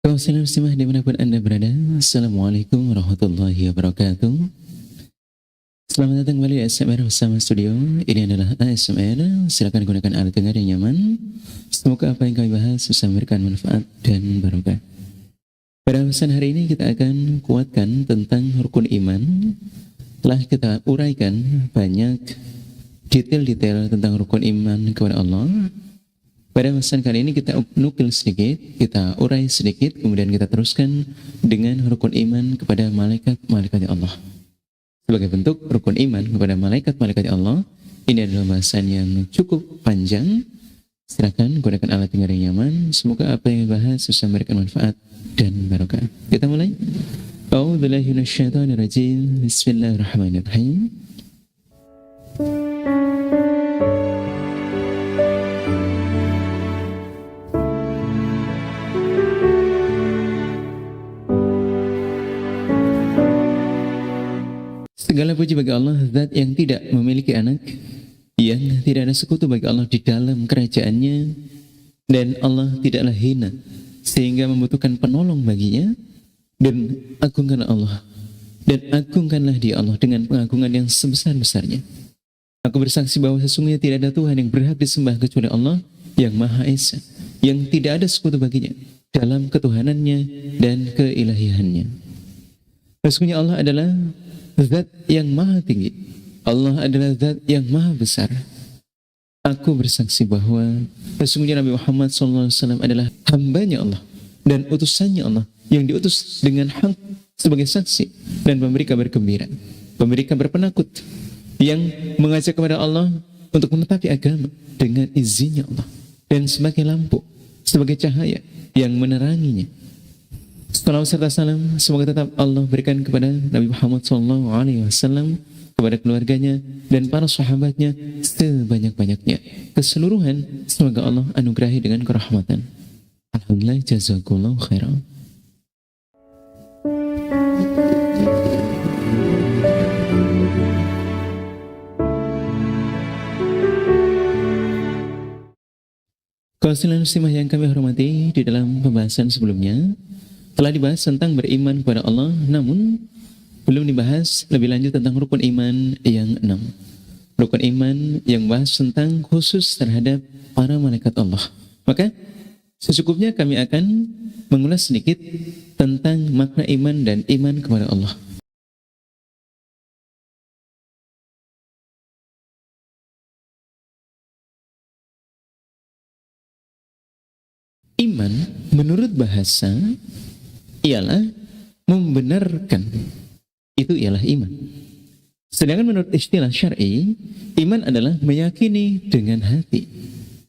Kaum muslimah dimanapun Anda berada, Assalamualaikum warahmatullahi wabarakatuh. Selamat datang kembali di ASMR bersama studio. Ini adalah ASMR, silakan gunakan alat dengar yang nyaman. Semoga apa yang kami bahas bisa memberikan manfaat dan barokah. Pada pesan hari ini kita akan kuatkan tentang rukun iman. Telah kita uraikan banyak detail-detail tentang rukun iman kepada Allah. Pada pesan kali ini kita nukil sedikit, kita urai sedikit, kemudian kita teruskan dengan rukun iman kepada malaikat-malaikat Allah. Sebagai bentuk rukun iman kepada malaikat-malaikat Allah, ini adalah bahasan yang cukup panjang. Silakan gunakan alat dengar yang nyaman. Semoga apa yang dibahas bisa memberikan manfaat dan barokah. Kita mulai. A'udzubillahi minasyaitonirrajim. Bismillahirrahmanirrahim. Segala puji bagi Allah, Zat yang tidak memiliki anak, yang tidak ada sekutu bagi Allah di dalam kerajaannya, dan Allah tidaklah hina sehingga membutuhkan penolong baginya. Dan agungkanlah Allah, dan agungkanlah Dia Allah dengan pengagungan yang sebesar-besarnya. Aku bersaksi bahwa sesungguhnya tidak ada Tuhan yang berhak disembah kecuali Allah yang Maha Esa, yang tidak ada sekutu baginya dalam ketuhanannya dan keilahiannya. Sesungguhnya Allah adalah Zat yang maha tinggi. Allah adalah Zat yang maha besar. Aku bersaksi bahwa sesungguhnya Nabi Muhammad SAW adalah hambanya Allah dan utusannya Allah yang diutus dengan hak sebagai saksi dan memberi kabar gembira, memberi kabar penakut, yang mengajak kepada Allah untuk menetapi agama dengan izinnya Allah, dan sebagai lampu, sebagai cahaya yang meneranginya. Salawat serta salam semoga tetap Allah berikan kepada Nabi Muhammad SAW, kepada keluarganya dan para sahabatnya sebanyak-banyaknya. Keseluruhan semoga Allah anugerahi dengan kerahmatan. Alhamdulillah, jazakumullahu khairan. Kaum muslimah yang kami hormati, di dalam pembahasan sebelumnya telah dibahas tentang beriman kepada Allah, namun belum dibahas lebih lanjut tentang rukun iman yang 6. Rukun iman yang bahas tentang khusus terhadap para malaikat Allah. Maka secukupnya kami akan mengulas sedikit tentang makna iman dan iman kepada Allah. Iman menurut bahasa ialah membenarkan, itu ialah iman. Sedangkan menurut istilah syar'i, iman adalah meyakini dengan hati,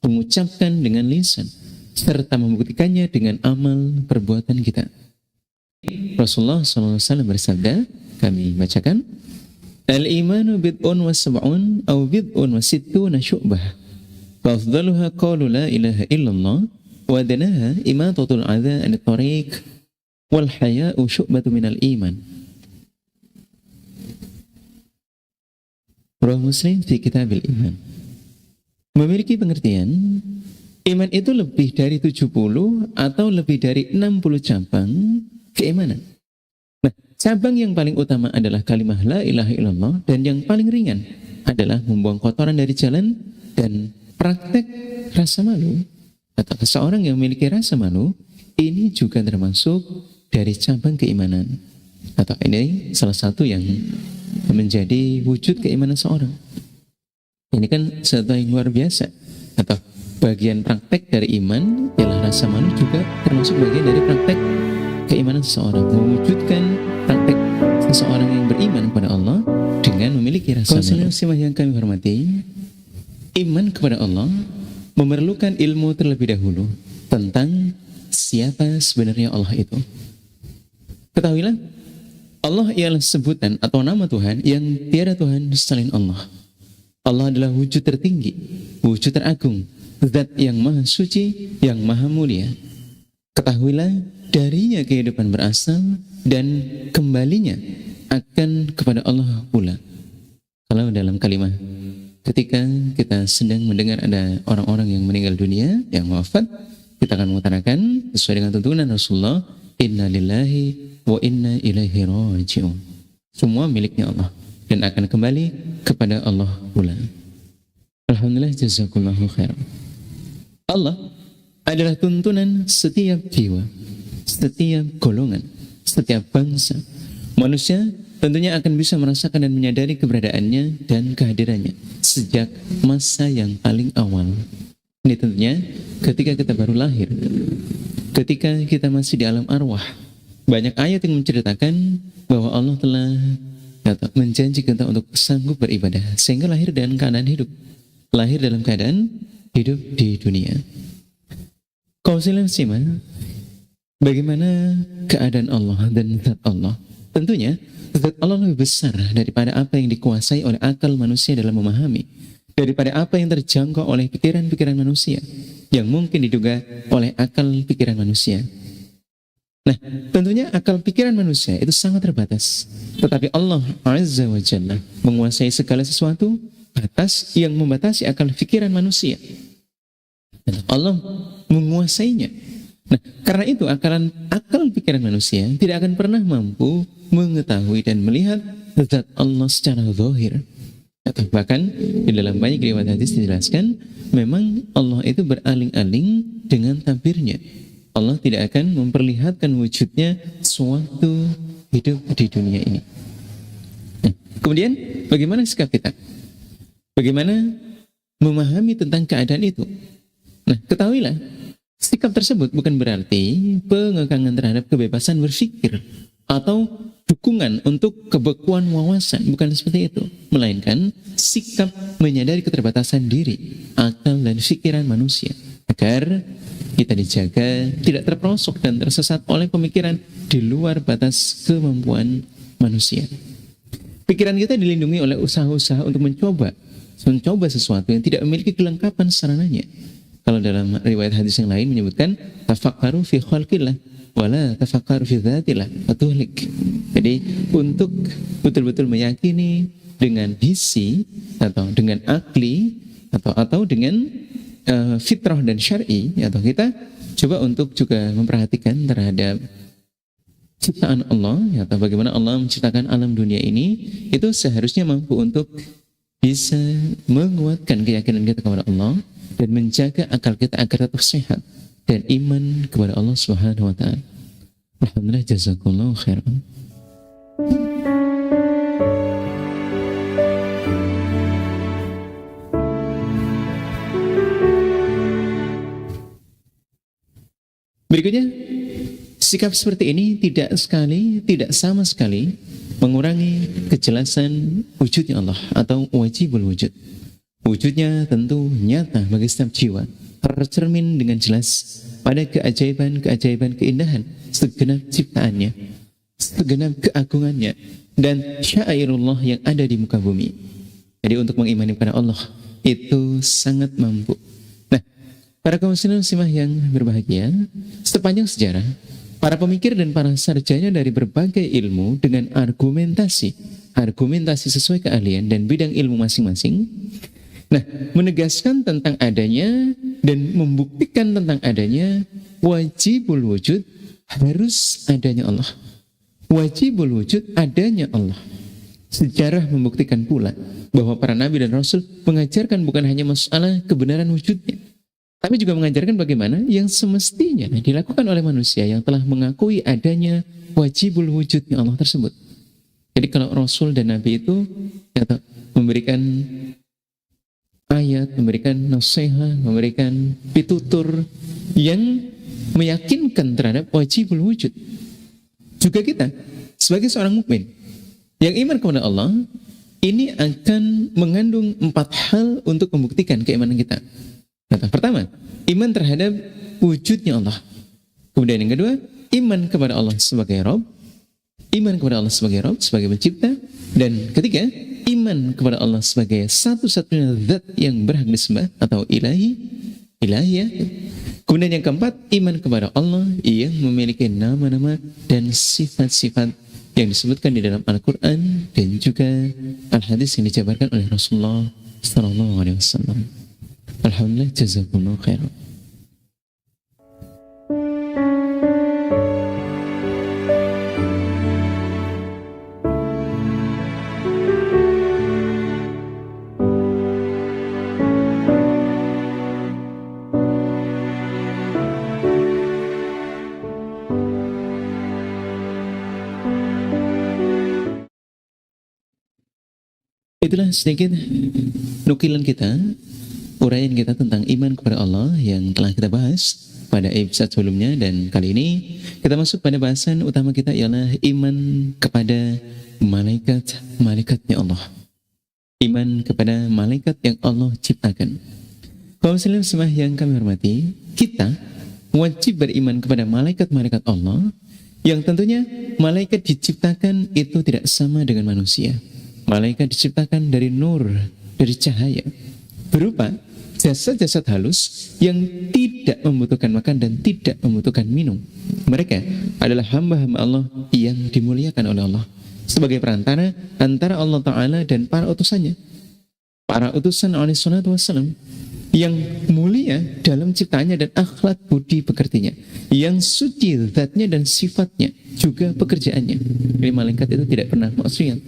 mengucapkan dengan lisan, serta membuktikannya dengan amal perbuatan kita. Rasulullah SAW bersabda, kami bacakan, Al-imanu bid'un wa sab'un aw bid'un wa sittuna syu'bah, wa afdaluha qawlu la ilaha illallah wa adnaha imatatul adha anit tariq wal haya'u syu'batu minal iman. Rawahu Muslim fi Kitabil Iman. Memiliki pengertian, iman itu lebih dari 70 atau lebih dari 60 cabang keimanan. Nah, cabang yang paling utama adalah kalimah la ilaha illallah, dan yang paling ringan adalah membuang kotoran dari jalan dan praktek rasa malu. Atau seseorang yang memiliki rasa malu, ini juga termasuk dari cabang keimanan, atau ini salah satu yang menjadi wujud keimanan seorang. Ini kan sesuatu yang luar biasa, atau bagian praktek dari iman ialah rasa malu, juga termasuk bagian dari praktek keimanan seseorang, mewujudkan praktek seseorang yang beriman kepada Allah dengan memiliki rasa malu. Kaum yang kami hormati, iman kepada Allah memerlukan ilmu terlebih dahulu tentang siapa sebenarnya Allah itu. Ketahuilah, Allah ialah sebutan atau nama Tuhan yang tiada Tuhan selain Allah. Allah adalah wujud tertinggi, wujud teragung, Zat yang maha suci, yang maha mulia. Ketahuilah, darinya kehidupan berasal dan kembalinya akan kepada Allah pula. Kalau dalam kalimat, ketika kita sedang mendengar ada orang-orang yang meninggal dunia, yang wafat, kita akan mengutarakan sesuai dengan tuntunan Rasulullah, inna lillahi wa inna ilaihi raji'un. Semua miliknya Allah dan akan kembali kepada Allah pula. Alhamdulillah, jazakumullahu khairan. Allah adalah tuntunan setiap jiwa, setiap golongan, setiap bangsa. Manusia tentunya akan bisa merasakan dan menyadari keberadaannya dan kehadirannya sejak masa yang paling awal. Ini tentunya ketika kita baru lahir, ketika kita masih di alam arwah. Banyak ayat yang menceritakan bahwa Allah telah menjanjikan kita untuk sanggup beribadah sehingga lahir dalam keadaan hidup, lahir dalam keadaan hidup di dunia. Kau simak bagaimana keadaan Allah dan zat Allah. Tentunya zat Allah lebih besar daripada apa yang dikuasai oleh akal manusia dalam memahami, daripada apa yang terjangkau oleh pikiran-pikiran manusia, yang mungkin diduga oleh akal pikiran manusia. Nah, tentunya akal pikiran manusia itu sangat terbatas. Tetapi Allah Azza wa Jalla menguasai segala sesuatu, batas yang membatasi akal pikiran manusia. Allah menguasainya. Nah, karena itu akal pikiran manusia tidak akan pernah mampu mengetahui dan melihat zat Allah secara zahir. Atau bahkan di dalam banyak riwayat hadis dijelaskan, memang Allah itu beraling-aling dengan tabirnya. Allah tidak akan memperlihatkan wujudnya sewaktu hidup di dunia ini. Nah, kemudian bagaimana sikap kita? Bagaimana memahami tentang keadaan itu? Nah, ketahuilah, sikap tersebut bukan berarti pengekangan terhadap kebebasan berpikir atau dukungan untuk kebekuan wawasan, bukan seperti itu. Melainkan sikap menyadari keterbatasan diri, akal dan pikiran manusia, agar kita dijaga tidak terperosok dan tersesat oleh pemikiran di luar batas kemampuan manusia. Pikiran kita dilindungi oleh usaha-usaha untuk mencoba sesuatu yang tidak memiliki kelengkapan sarananya. Kalau dalam riwayat hadis yang lain menyebutkan tafakkaru fi khalqillah wala tafakkaru fi dzatillah fatuhlik. Jadi untuk betul-betul meyakini dengan hisi atau dengan akli atau dengan fitrah dan syar'i, atau kita coba untuk juga memperhatikan terhadap ciptaan Allah, atau bagaimana Allah menciptakan alam dunia ini, itu seharusnya mampu untuk bisa menguatkan keyakinan kita kepada Allah dan menjaga akal kita agar tetap sehat dan iman kepada Allah Subhanahu wa taala. Alhamdulillah, jazakumullahu khairan. Berikutnya, sikap seperti ini tidak sama sekali mengurangi kejelasan wujudnya Allah atau wajibul wujud. Wujudnya tentu nyata bagi setiap jiwa, tercermin dengan jelas pada keajaiban keindahan segenap ciptaannya, segenap keagungannya, dan syairullah yang ada di muka bumi. Jadi untuk mengimani kepada Allah itu sangat mampu. Para kaum muslimah yang berbahagia, sepanjang sejarah, para pemikir dan para sarjana dari berbagai ilmu dengan argumentasi sesuai keahlian dan bidang ilmu masing-masing, menegaskan tentang adanya dan membuktikan tentang adanya wajibul wujud, harus adanya Allah. Wajibul wujud, adanya Allah. Sejarah membuktikan pula bahwa para nabi dan rasul mengajarkan bukan hanya masalah kebenaran wujudnya, tapi juga mengajarkan bagaimana yang semestinya dilakukan oleh manusia yang telah mengakui adanya wajibul wujudnya Allah tersebut. Jadi kalau Rasul dan Nabi itu memberikan ayat, memberikan nasihat, memberikan pitutur yang meyakinkan terhadap wajibul wujud. Juga kita sebagai seorang mukmin yang iman kepada Allah, ini akan mengandung 4 hal untuk membuktikan keimanan kita. Pertama, iman terhadap wujudnya Allah. Kemudian yang kedua, iman kepada Allah sebagai Rabb, iman kepada Allah sebagai Rabb, sebagai pencipta. Dan ketiga, iman kepada Allah sebagai satu-satunya zat yang berhak disembah atau ilahiyah. Kemudian yang keempat, iman kepada Allah yang memiliki nama-nama dan sifat-sifat yang disebutkan di dalam Al-Quran dan juga Al-Hadis yang dijabarkan oleh Rasulullah SAW. Alhamdulillah, jazakumullahu khairan. Itulah sedikit nukilan kita, uraian kita tentang iman kepada Allah yang telah kita bahas pada episode sebelumnya, dan kali ini kita masuk pada bahasan utama kita ialah iman kepada malaikat-malaikatnya Allah. Iman kepada malaikat yang Allah ciptakan. Kaum muslimin semua yang kami hormati, kita wajib beriman kepada malaikat-malaikat Allah yang tentunya malaikat diciptakan itu tidak sama dengan manusia. Malaikat diciptakan dari nur, dari cahaya, berupa jasad-jasad halus yang tidak membutuhkan makan dan tidak membutuhkan minum. Mereka adalah hamba-hamba Allah yang dimuliakan oleh Allah sebagai perantara antara Allah Ta'ala dan para utusannya. Para utusan alaihi salatu wassalam yang mulia dalam ciptaannya dan akhlak budi pekertinya, yang suci zatnya dan sifatnya, juga pekerjaannya. Jadi malaikat itu tidak pernah maksiat,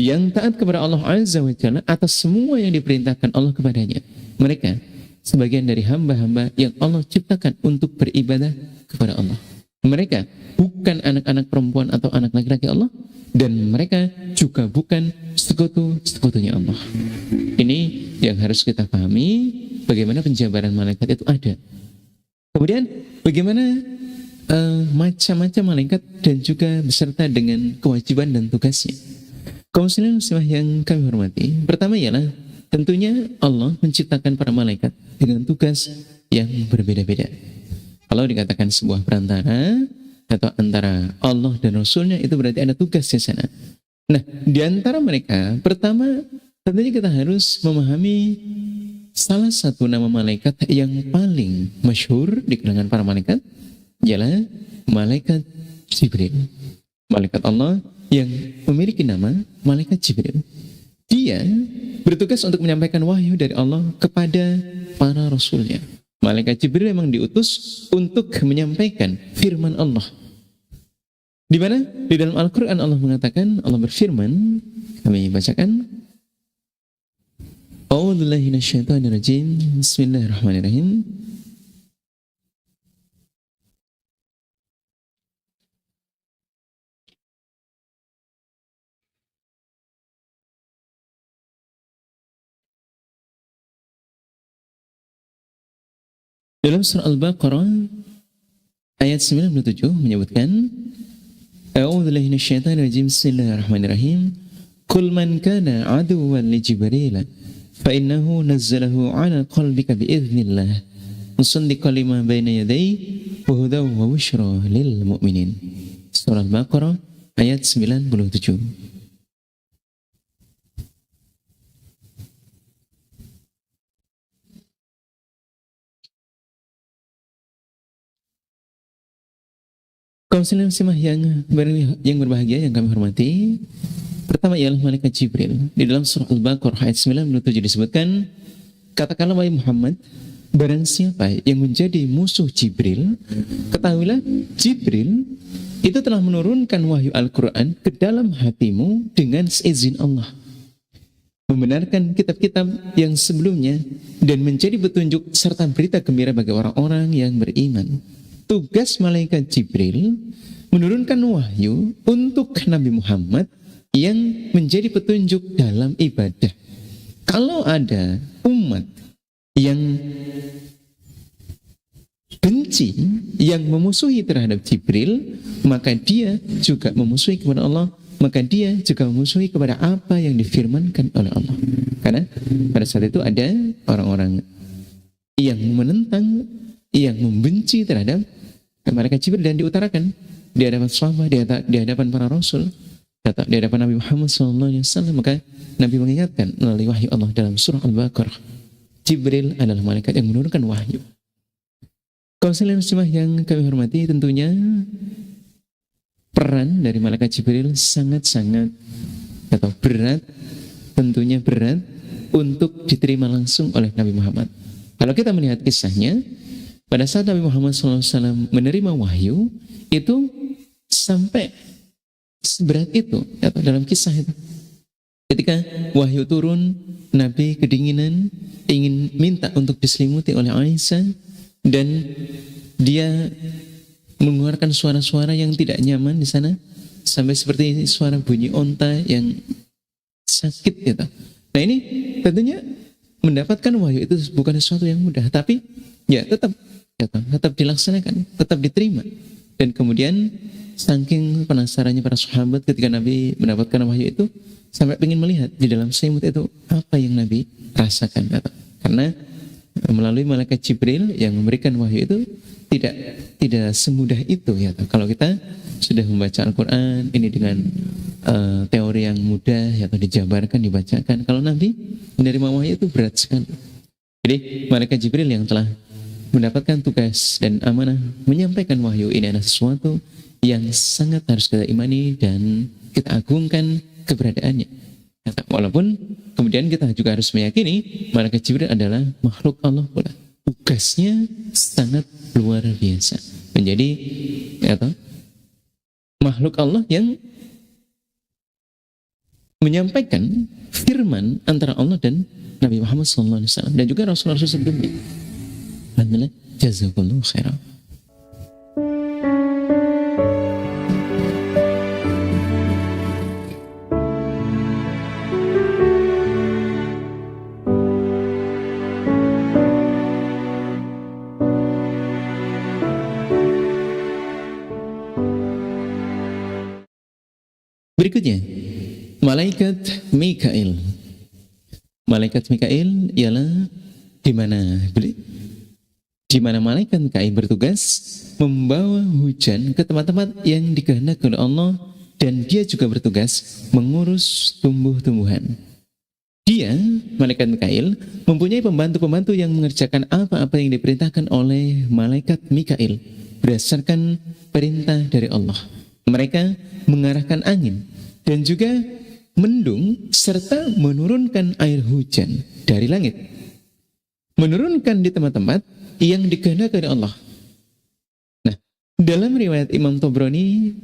yang taat kepada Allah Azza wa Jalla atas semua yang diperintahkan Allah kepadanya. Mereka sebagian dari hamba-hamba yang Allah ciptakan untuk beribadah kepada Allah. Mereka bukan anak-anak perempuan atau anak laki-laki Allah, dan mereka juga bukan sekutu-sekutunya Allah. Ini yang harus kita pahami, bagaimana penjabaran malaikat itu ada. Kemudian bagaimana macam-macam malaikat dan juga beserta dengan kewajiban dan tugasnya. Kaum muslimin muslimah yang kami hormati, pertama ialah tentunya Allah menciptakan para malaikat dengan tugas yang berbeda-beda. Kalau dikatakan sebuah perantara atau antara Allah dan Rasulnya, itu berarti ada tugas di sana. Nah, di antara mereka, pertama tentunya kita harus memahami salah satu nama malaikat yang paling masyhur di kalangan para malaikat ialah malaikat Jibril. Malaikat Allah yang memiliki nama malaikat Jibril. Dia bertugas untuk menyampaikan wahyu dari Allah kepada para rasulnya. Malaikat Jibril memang diutus untuk menyampaikan firman Allah. Di mana? Di dalam Al-Quran Allah mengatakan, Allah berfirman, kami bacakan. A'udzubillahi minasyaitonirrajim. Bismillahirrahmanirrahim. Dalam surah Al-Baqarah ayat 97 menyebutkan, A'udzubillahi minasyaitonirrajim. Bismillahirrahmanirrahim. Qul man kana aduwwan li Jibril fa innahu nazzalahu 'ala qalbika bi idznillah musaddiqan lima baina yadayhi wa hudaw wa busyra lil mu'minin. Surah Al-Baqarah ayat 97. Kaum muslimah yang berbahagia yang kami hormati, pertama ialah malaikat Jibril. Di dalam surah Al-Baqarah ayat 97 disebutkan, katakanlah wahai Muhammad, barang siapa yang menjadi musuh Jibril, ketahuilah Jibril itu telah menurunkan wahyu Al-Quran ke dalam hatimu dengan seizin Allah, membenarkan kitab-kitab yang sebelumnya dan menjadi petunjuk serta berita gembira bagi orang-orang yang beriman. Tugas malaikat Jibril menurunkan wahyu untuk Nabi Muhammad yang menjadi petunjuk dalam ibadah. Kalau ada umat yang benci, yang memusuhi terhadap Jibril, maka dia juga memusuhi kepada Allah, maka dia juga memusuhi kepada apa yang difirmankan oleh Allah. Karena pada saat itu ada orang-orang yang menentang, yang membenci terhadap malaikat Jibril, dan diutarakan di hadapan sahabat, di hadapan para rasul, di hadapan Nabi Muhammad SAW. Maka Nabi mengingatkan melalui wahyu Allah dalam surah Al-Baqarah, Jibril adalah malaikat yang menurunkan wahyu. Kaum muslimah yang kami hormati, tentunya peran dari malaikat Jibril sangat-sangat berat, tentunya berat untuk diterima langsung oleh Nabi Muhammad. Kalau kita melihat kisahnya, pada saat Nabi Muhammad SAW menerima wahyu, itu sampai seberat itu, atau dalam kisah itu. Ketika wahyu turun, Nabi kedinginan, ingin minta untuk diselimuti oleh Aisyah, dan dia mengeluarkan suara-suara yang tidak nyaman di sana, sampai seperti suara bunyi onta yang sakit gitu. Nah ini tentunya mendapatkan wahyu itu bukan sesuatu yang mudah, tapi ya tetap dilaksanakan, tetap diterima. Dan kemudian saking penasarannya para sahabat ketika Nabi mendapatkan wahyu itu, sampai ingin melihat di dalam selimut itu apa yang Nabi rasakan. Karena melalui malaikat Jibril yang memberikan wahyu itu tidak semudah itu ya. Kalau kita sudah membaca Al-Quran ini dengan teori yang mudah ya, atau dijabarkan, dibacakan. Kalau Nabi menerima wahyu itu berat sekali. Jadi malaikat Jibril yang telah mendapatkan tugas dan amanah menyampaikan wahyu ini adalah sesuatu yang sangat harus kita imani dan kita agungkan keberadaannya. Walaupun kemudian kita juga harus meyakini malaikat Jibril adalah makhluk Allah pula. Tugasnya sangat luar biasa. Menjadi makhluk Allah yang menyampaikan firman antara Allah dan Nabi Muhammad SAW dan juga Rasul-Rasul sebelumnya. Alhamdulillah, jazakumullah khairan. Berikutnya, malaikat Mikail. Malaikat Mikail ialah di mana malaikat Mikail bertugas membawa hujan ke tempat-tempat yang dikehendaki oleh Allah, dan dia juga bertugas mengurus tumbuh-tumbuhan. Dia, malaikat Mikail, mempunyai pembantu-pembantu yang mengerjakan apa-apa yang diperintahkan oleh malaikat Mikail berdasarkan perintah dari Allah. Mereka mengarahkan angin dan juga mendung serta menurunkan air hujan dari langit. Menurunkan di tempat-tempat yang dikehendaki oleh Allah. Nah, dalam riwayat Imam Tabrani,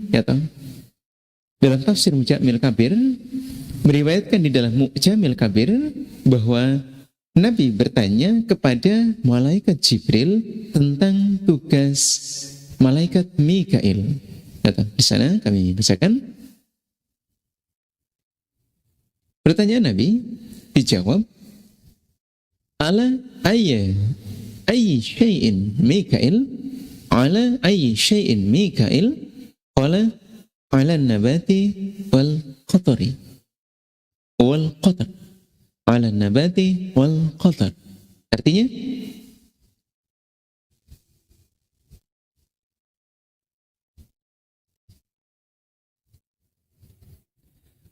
dalam tafsir Mu'jamil Kabir, meriwayatkan di dalam Mu'jamil Kabir bahwa Nabi bertanya kepada malaikat Jibril tentang tugas malaikat Mikail. Di sana kami bacakan. Pertanyaan Nabi dijawab, ala ayyi syai'in Mikail? Ala ayyi syai'in Mikail? Qala ala nabati wal qatari. Wal qatar. Ala nabati wal qatar. Artinya,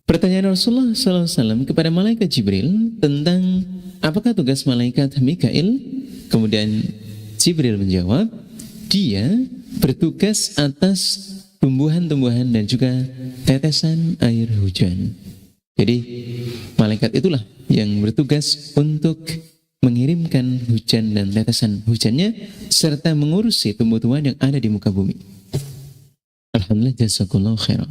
pertanyaan Rasulullah SAW kepada malaikat Jibril tentang apakah tugas malaikat Mikail, kemudian Jibril menjawab, dia bertugas atas tumbuhan-tumbuhan dan juga tetesan air hujan. Jadi malaikat itulah yang bertugas untuk mengirimkan hujan dan tetesan hujannya serta mengurusi tumbuh-tumbuhan yang ada di muka bumi. Alhamdulillah, jazakallahu khairan.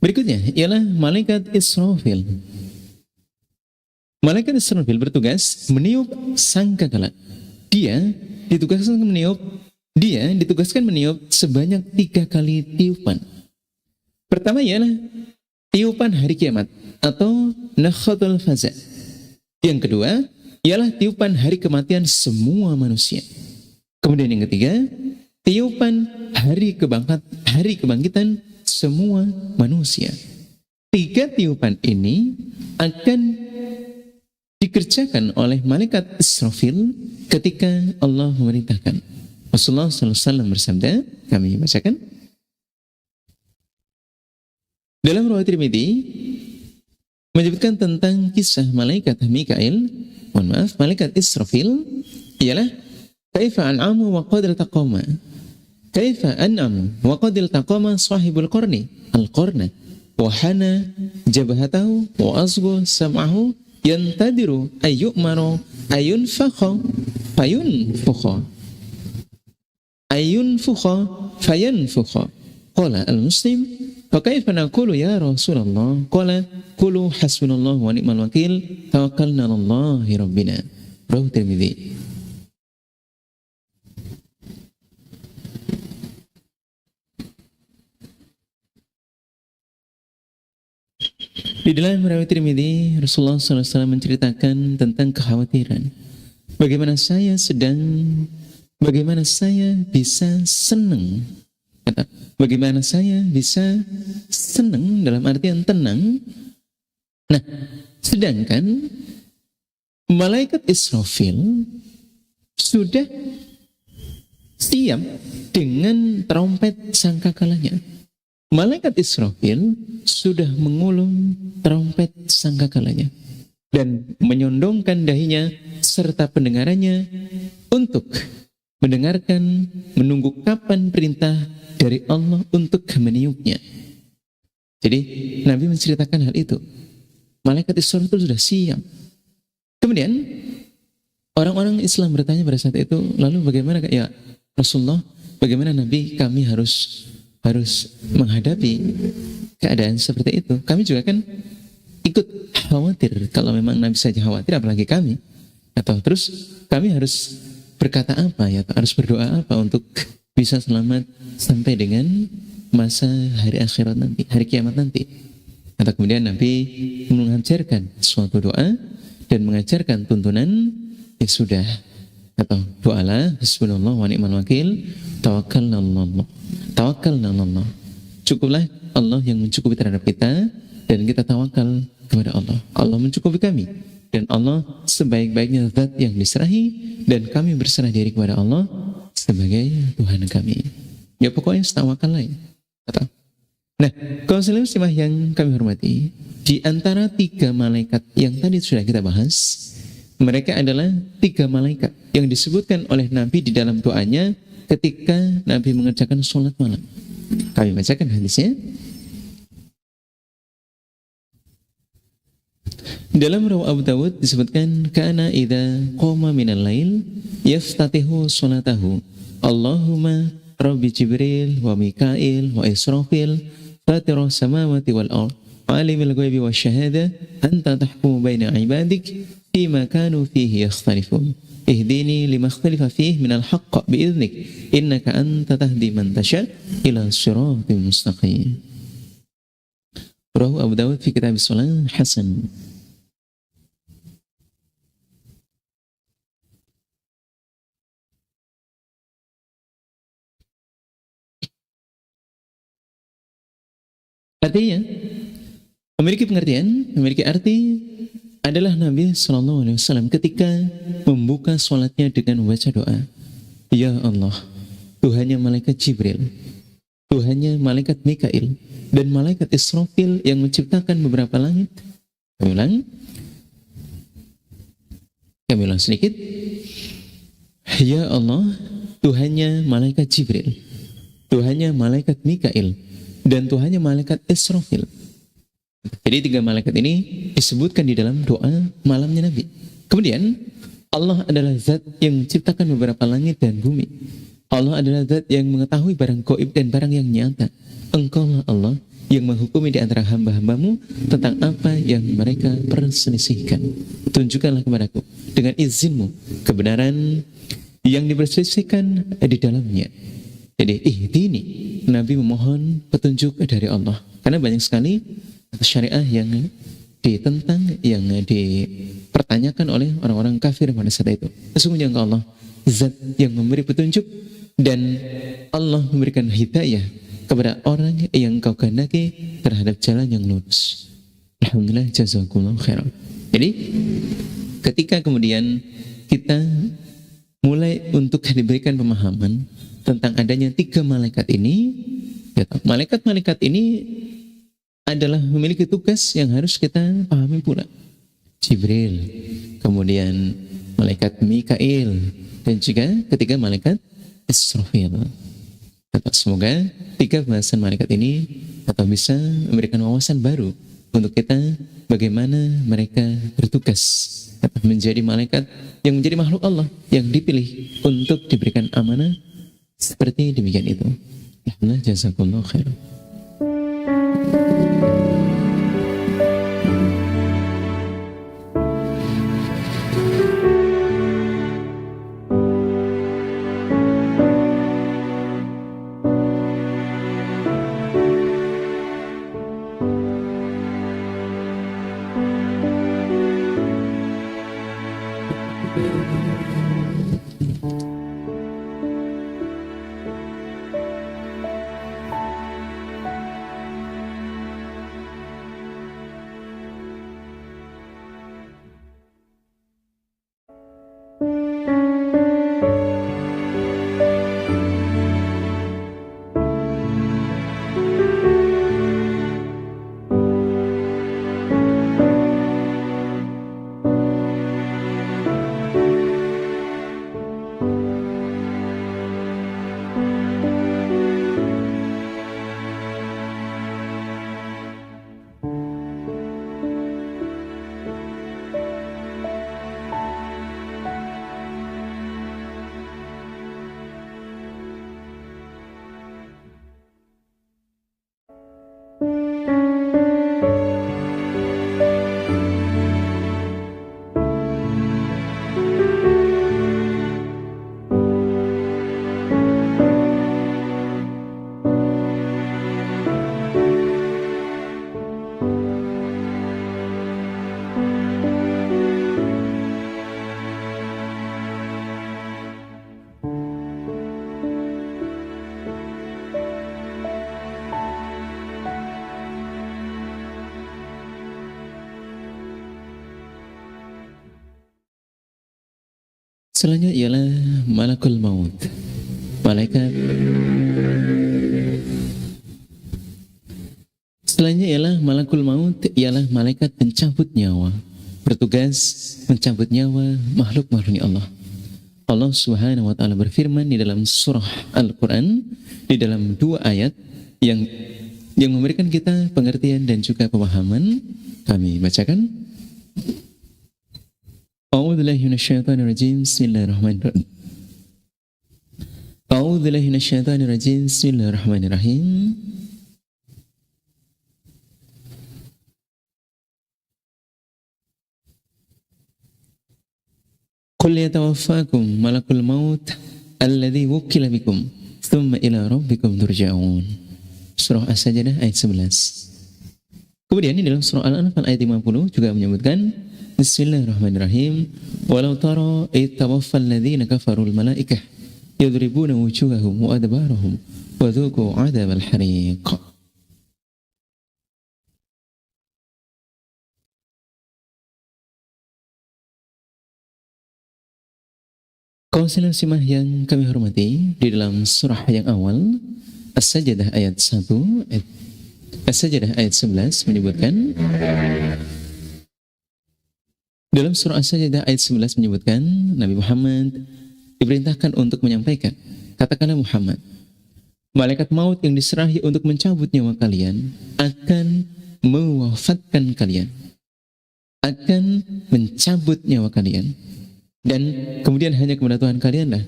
Berikutnya ialah malaikat Israfil. Malaikat Israfil bertugas meniup sangkakala. Dia ditugaskan meniup sebanyak 3 kali tiupan. Pertama ialah tiupan hari kiamat atau nafkhatul faza. Yang kedua ialah tiupan hari kematian semua manusia. Kemudian yang ketiga, tiupan hari kebangkitan semua manusia. 3 tiupan ini akan dikerjakan oleh malaikat Israfil ketika Allah memerintahkan. Rasulullah SAW bersabda, kami bacakan. Dalam riwayat Tirmidzi menyebutkan tentang kisah malaikat Mikail, malaikat Israfil ialah kaifa an'amu wa qad iltaqama. Kaifa an'amu wa qad iltaqama sahibul qarni al-qarna wa hana jabhatahu wa asgha sam'ahu yantadiru ayyu'maru ayunfakha fayunfakha. ayunfukha fayanfukha. Qala al-muslim, fa kaifa naqulu ya Rasulullah? Qala qulu hasbunallahu wa ni'mal wakil, tawakkalna 'alallahi rabbina. Rawahu Tirmidzi. Di dalam riwayat Tirmidzi, Rasulullah SAW menceritakan tentang kekhawatiran. Bagaimana saya bisa senang. Bagaimana saya bisa senang dalam artian tenang. Nah, sedangkan malaikat Israfil sudah siap dengan trompet sangkakalanya. Malaikat Israfil sudah mengulung trompet sangkakalanya dan menyondongkan dahinya serta pendengarannya untuk mendengarkan, menunggu kapan perintah dari Allah untuk meniupnya. Jadi Nabi menceritakan hal itu. Malaikat Israfil sudah siap. Kemudian orang-orang Islam bertanya pada saat itu, lalu bagaimana ya Rasulullah, bagaimana Nabi kami harus menghadapi keadaan seperti itu? Kami juga kan ikut khawatir. Kalau memang Nabi saja khawatir, apalagi kami. Atau terus kami harus berkata apa ya? Harus berdoa apa untuk bisa selamat sampai dengan masa hari akhirat nanti, hari kiamat nanti? Atau kemudian Nabi mengajarkan suatu doa dan mengajarkan tuntunan, ya sudah, atau doalah hasbunallah wa ni'mal wakil, tawakkalna 'alallah. Cukuplah Allah yang mencukupi terhadap kita dan kita tawakal kepada Allah. Allah mencukupi kami dan Allah sebaik-baiknya zat yang diserahi dan kami berserah diri kepada Allah sebagai Tuhan kami. Ya pokoknya tawakal lah ya. Nah, kaum muslimah yang kami hormati, di antara 3 malaikat yang tadi sudah kita bahas, mereka adalah 3 malaikat yang disebutkan oleh Nabi di dalam doanya ketika Nabi mengerjakan sholat malam. Kami bacakan hadisnya. Dalam riwayat Abu Dawud disebutkan, kana idza qama minal lail yaftatihu sholatahu Allahumma rabbi Jibril wa Mikail wa Israfil fatirus samawati wal ard alimul ghaibi wasyahada anta tahkumu baina ibadik fima kanu fihi yakhtalifun ihdini lima ikhtalafa fihi minal haqq bi'idhnik innaka anta tahdi man tasha ila siratal mustaqim. Rawahu Abu Dawud fi kitab as-shalah hasan. Artinya memiliki pengertian, memiliki arti adalah Nabi SAW ketika membuka sholatnya dengan membaca doa, ya Allah, Tuhannya malaikat Jibril, Tuhannya malaikat Mikail, dan malaikat Israfil yang menciptakan beberapa langit. Kami ulang sedikit. Ya Allah, Tuhannya malaikat Jibril, Tuhannya malaikat Mikail, dan Tuhannya malaikat Israfil. Jadi 3 malaikat ini disebutkan di dalam doa malamnya Nabi. Kemudian Allah adalah zat yang menciptakan beberapa langit dan bumi. Allah adalah zat yang mengetahui barang gaib dan barang yang nyata. Engkaulah Allah yang menghukumi di antara hamba-hambamu tentang apa yang mereka perselisihkan. Tunjukkanlah kepadaku dengan izinmu kebenaran yang diperselisihkan di dalamnya. Jadi ihdini, Nabi memohon petunjuk dari Allah. Karena banyak sekali syariah yang ditentang, yang dipertanyakan oleh orang-orang kafir pada saat itu. Sesungguhnya engkau Allah zat yang memberi petunjuk dan Allah memberikan hidayah kepada orang yang engkau kehendaki terhadap jalan yang lurus. Alhamdulillah, jazakumullah khairan. Jadi ketika kemudian kita mulai untuk diberikan pemahaman tentang adanya 3 malaikat ini, ya, malaikat-malaikat ini adalah memiliki tugas yang harus kita pahami pula. Jibril, kemudian malaikat Mikail, dan juga ketiga malaikat Israfil. Semoga 3 bahasan malaikat ini atau bisa memberikan wawasan baru untuk kita bagaimana mereka bertugas menjadi malaikat yang menjadi makhluk Allah yang dipilih untuk diberikan amanah Seperti demikian itu. Alhamdulillah, jazakumullah khairan. Selanjutnya ialah malakul maut. Malaikat. Selanjutnya ialah malakul maut, ialah malaikat pencabut nyawa, bertugas mencabut nyawa makhluk-makhluknya Allah. Allah Subhanahu wa taala berfirman di dalam surah Al-Qur'an, di dalam 2 ayat yang memberikan kita pengertian dan juga pemahaman. Kami bacakan. A'udzubillahi minasyaitonir rajim. Bismillahirrahmanirrahim. A'udzubillahi minasyaitonir rajim. Bismillahirrahmanirrahim. Qul yatawaffakum malakul maut alladzi wukila bikum thumma ila rabbikum turja'un. Surah As-Sajdah ayat 11. Kemudian di dalam surah Al-Anfal ayat 50 juga menyebutkan Bismillahirrahmanirrahim. Walau tara tawaffal ladzina kafarul malaikah yadribuna wujuhahum wa adbarahum wa dhuqu 'adzabal hariq. Kaum muslimah yang kami hormati, di dalam surah yang awal As-Sajdah ayat 1, As-Sajdah ayat 11 menyebutkan, dalam surah As-Sajdah ayat 11 menyebutkan Nabi Muhammad diperintahkan untuk menyampaikan, katakanlah Muhammad, malaikat maut yang diserahi untuk mencabut nyawa kalian akan mewafatkan kalian, akan mencabut nyawa kalian, dan kemudian hanya kepada Tuhan kalianlah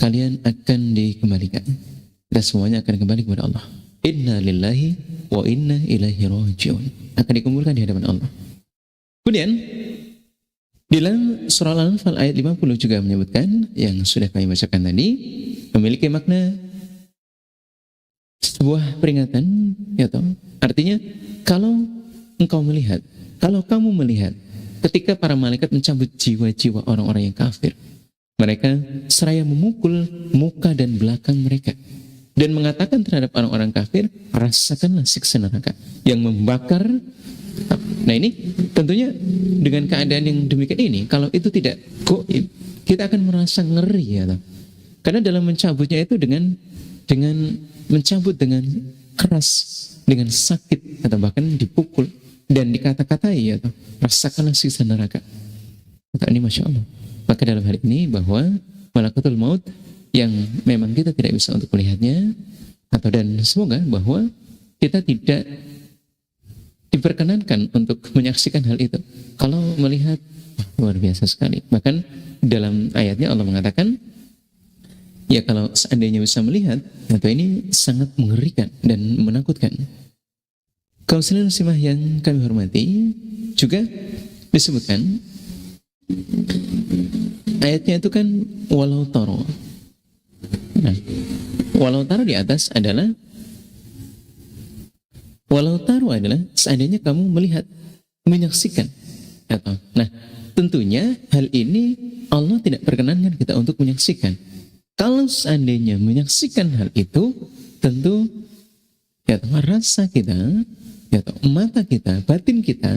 kalian akan dikembalikan, dan semuanya akan kembali kepada Allah. Inna lillahi wa inna ilaihi raji'un, akan dikumpulkan di hadapan Allah. Kemudian dalam surah Al-Anfal ayat 50 juga menyebutkan, yang sudah kami bacakan tadi, memiliki makna sebuah peringatan, ya toh? Artinya, kalau engkau melihat, kalau kamu melihat ketika para malaikat mencabut jiwa-jiwa orang-orang yang kafir, mereka seraya memukul muka dan belakang mereka dan mengatakan terhadap orang-orang kafir, rasakanlah siksa neraka yang membakar. Nah ini tentunya dengan keadaan yang demikian ini, kalau itu tidak goib, kita akan merasa ngeri, ya, karena dalam mencabutnya itu dengan mencabut dengan keras, dengan sakit, atau bahkan dipukul dan dikata-katai, ya, rasakanlah siksa neraka. Maka ini Masya Allah. Maka dalam hal ini bahwa malakatul maut yang memang kita tidak bisa untuk melihatnya, atau dan semoga bahwa kita tidak diperkenankan untuk menyaksikan hal itu. Kalau melihat, luar biasa sekali. Bahkan dalam ayatnya Allah mengatakan, Ya kalau seandainya bisa melihat, atau ini sangat mengerikan dan menakutkan. Kaum muslimah yang kami hormati, juga disebutkan ayatnya itu kan walau taro. Nah, walau taro di atas adalah seandainya kamu melihat, menyaksikan, atau nah tentunya hal ini Allah tidak perkenankan kita untuk menyaksikan. Kalau seandainya menyaksikan hal itu, tentu ya rasa kita, ya mata kita, batin kita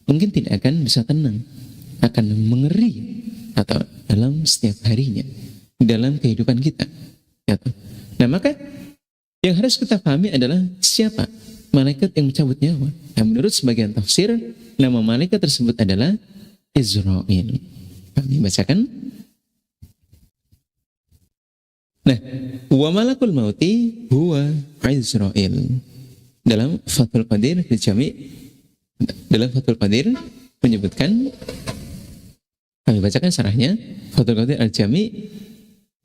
mungkin tidak akan bisa tenang, akan mengeri atau dalam setiap harinya, dalam kehidupan kita. Ya, nah maka yang harus kita pahami adalah siapa malaikat yang mencabut nyawa. Nah, menurut sebagian tafsir, nama malaikat tersebut adalah Israil. Kami bacakan. Nah, wa malakul mauti huwa Israil. Dalam Fathul Qadir menyebutkan, kami bacakan sarahnya. Fathul Qadir al-Jami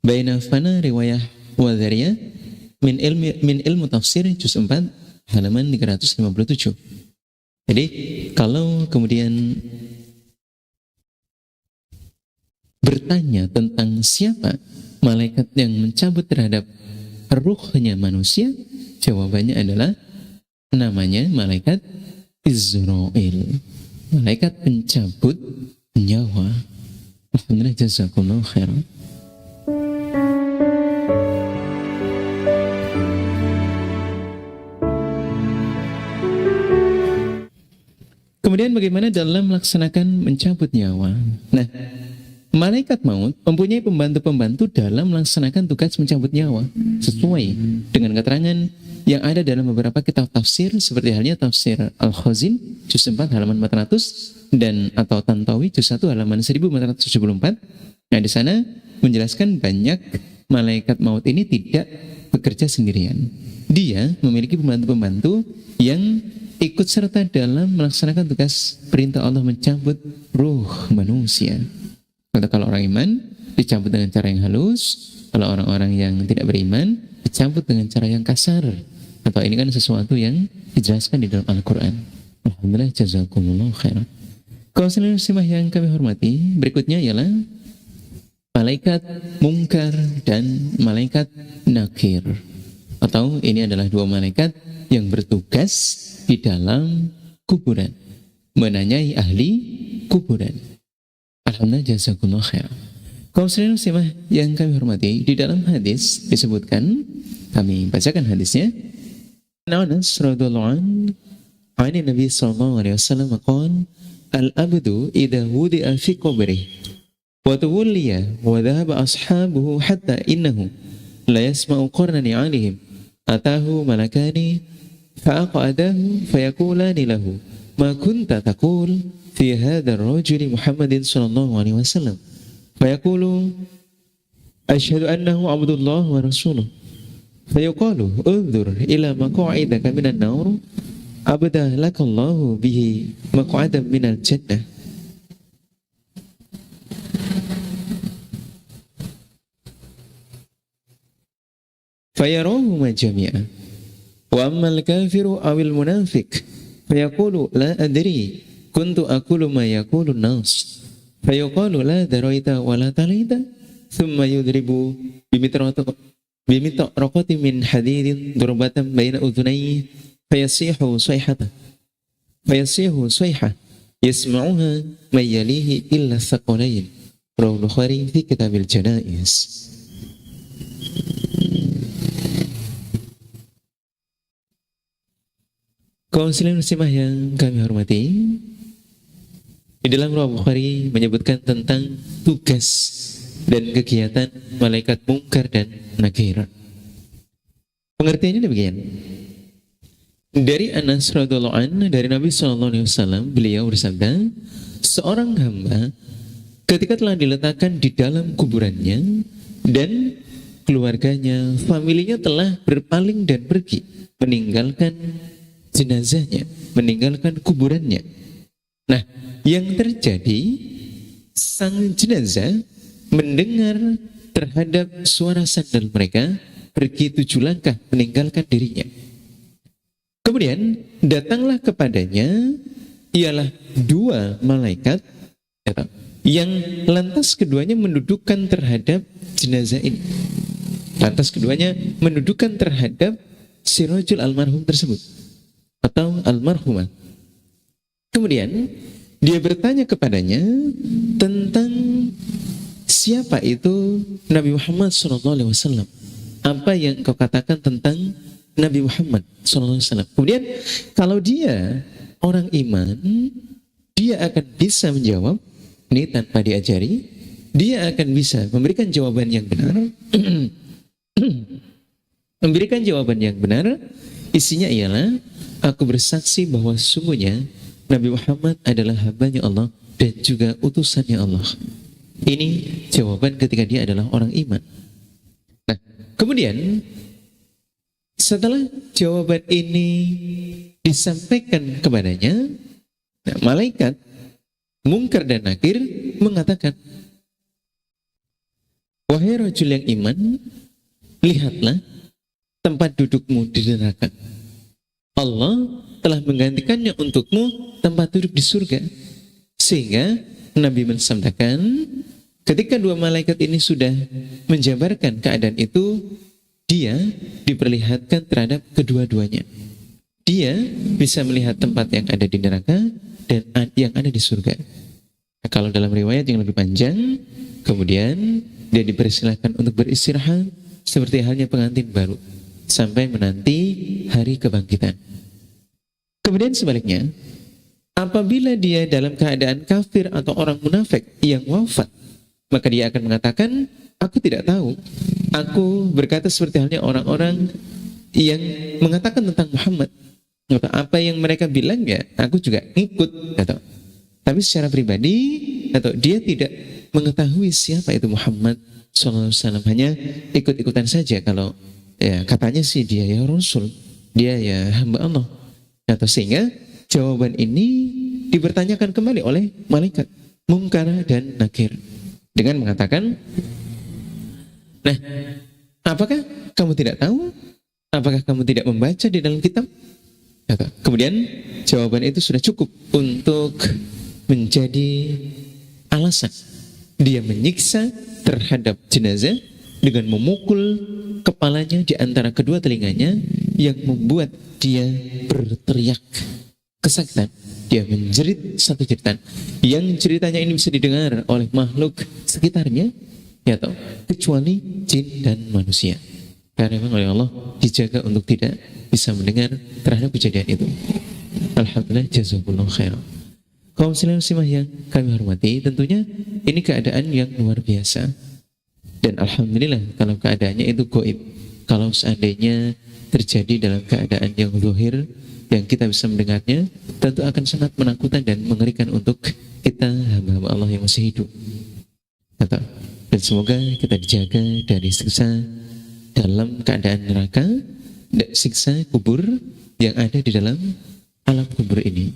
baina fana riwayah wa dzariyah min ilmu tafsir juz 4 halaman 357. Jadi kalau kemudian bertanya tentang siapa malaikat yang mencabut terhadap ruhnya manusia, jawabannya adalah namanya malaikat Israil, malaikat pencabut nyawa. Alhamdulillah, jazakumullah khairan. Kemudian bagaimana dalam melaksanakan mencabut nyawa? Nah, malaikat maut mempunyai pembantu-pembantu dalam melaksanakan tugas mencabut nyawa sesuai dengan keterangan yang ada dalam beberapa kitab tafsir, seperti halnya tafsir Al-Khazin juz 4 halaman 400 dan atau Tantawi juz 1 halaman 1474. Nah, di sana menjelaskan banyak malaikat maut ini tidak bekerja sendirian. Dia memiliki pembantu-pembantu yang ikut serta dalam melaksanakan tugas perintah Allah mencabut ruh manusia. Kalau orang iman dicabut dengan cara yang halus, kalau orang-orang yang tidak beriman dicabut dengan cara yang kasar. Atau ini kan sesuatu yang dijelaskan di dalam Al-Quran. Alhamdulillah, jazakumullah khairan. Kaum muslimah yang kami hormati, berikutnya ialah malaikat mungkar dan malaikat nakir. Atau ini adalah dua malaikat yang bertugas di dalam kuburan, menanyai ahli kuburan. Alhamdulillah, jazakumullah khairan. Kaum muslimah yang kami hormati, di dalam hadis disebutkan, kami bacakan hadisnya. Anas radhiyallahu anhu, ani Nabi sallallahu alaihi wasallam qala, al-abdu idza wudi'a fi qabrihi wa tuwliya wa dhahaba ashabuhu hatta innahu la yasma'u qarnani 'alaihim atahu malakani fa'aqadahu fayaqulani lahu ma kunta taqul fi hadha ar-rajuli Muhammadin sallallahu alaihi wasallam fayaqulu asyhadu annahu abdullah wa rasuluh fayaqulu unzur ila maq'idaka minan nar abda lakallahu bihi maq'adan minal jannah. Fayarahuma jami'a wa ammal kafiru awil munafiq fayaqulu la adri kuntu aqulu ma yaqulu an-nas fayaqulu la daraita wa la talaita thumma yudribu bimitraqati min hadidin durbatan baina udhunayhi fayasihu sayhah yasma'uha man yalihi illa thaqalain. Rawahu Bukhari fi Kitabil Janaiz. Kaum muslimah yang kami hormati, di dalam Rawahu Bukhari menyebutkan tentang tugas dan kegiatan malaikat mungkar dan nakir. Pengertiannya demikian. Dari Anas radhiyallahu anhu, dari Nabi sallallahu alaihi wasallam, beliau bersabda, seorang hamba ketika telah diletakkan di dalam kuburannya dan keluarganya, familinya telah berpaling dan pergi, meninggalkan jenazahnya, meninggalkan kuburannya. Nah, yang terjadi, sang jenazah mendengar terhadap suara sandal mereka pergi 7 langkah meninggalkan dirinya. Kemudian datanglah kepadanya ialah 2 malaikat yang lantas keduanya mendudukkan terhadap jenazah ini. Lantas keduanya mendudukkan terhadap si rajul almarhum tersebut atau almarhumah. Kemudian dia bertanya kepadanya tentang siapa itu Nabi Muhammad SAW. Apa yang kau katakan tentang Nabi Muhammad SAW? Kemudian kalau dia orang iman, dia akan bisa menjawab ini tanpa diajari. Dia akan bisa memberikan jawaban yang benar. Memberikan jawaban yang benar, isinya ialah aku bersaksi bahwa sungguhnya Nabi Muhammad adalah hambanya Allah dan juga utusannya Allah. Ini jawaban ketika dia adalah orang iman. Nah, kemudian setelah jawaban ini disampaikan kepadanya, nah, malaikat Mungkar dan Nakir mengatakan, wahai rajul yang iman, lihatlah tempat dudukmu di neraka. Allah telah menggantikannya untukmu tempat duduk di surga. Sehingga Nabi mensabdakan, ketika 2 malaikat ini sudah menjabarkan keadaan itu, dia diperlihatkan terhadap kedua-duanya. Dia bisa melihat tempat yang ada di neraka dan yang ada di surga. Nah, kalau dalam riwayat yang lebih panjang, kemudian dia dipersilahkan untuk beristirahat seperti halnya pengantin baru sampai menanti hari kebangkitan. Kemudian sebaliknya, apabila dia dalam keadaan kafir atau orang munafik yang wafat, maka dia akan mengatakan, aku tidak tahu. Aku berkata seperti halnya orang-orang yang mengatakan tentang Muhammad. Apa yang mereka bilang ya, aku juga ikut. Tapi secara pribadi, atau dia tidak mengetahui siapa itu Muhammad SAW, hanya ikut-ikutan saja. Kalau ya katanya sih dia ya Rasul, dia ya hamba Allah. Atau sehingga jawaban ini dipertanyakan kembali oleh malaikat Mungkar dan Nakir dengan mengatakan, nah, apakah kamu tidak tahu? Apakah kamu tidak membaca di dalam kitab? Kemudian jawaban itu sudah cukup untuk menjadi alasan dia menyiksa terhadap jenazah dengan memukul kepalanya di antara kedua telinganya yang membuat dia berteriak kesakitan. Dia menjerit satu jeritan yang ceritanya ini bisa didengar oleh makhluk sekitarnya, ya toh, kecuali jin dan manusia. Karena memang oleh Allah dijaga untuk tidak bisa mendengar terhadap kejadian itu. Alhamdulillah, jazakumullah khairan. Kaum muslimah yang kami hormati, tentunya ini keadaan yang luar biasa. Dan alhamdulillah kalau keadaannya itu gaib. Kalau seandainya terjadi dalam keadaan yang zahir, yang kita bisa mendengarnya, tentu akan sangat menakutkan dan mengerikan untuk kita hamba-hamba Allah yang masih hidup. Dan semoga kita dijaga dari siksa dalam keadaan neraka dan siksa kubur yang ada di dalam alam kubur ini.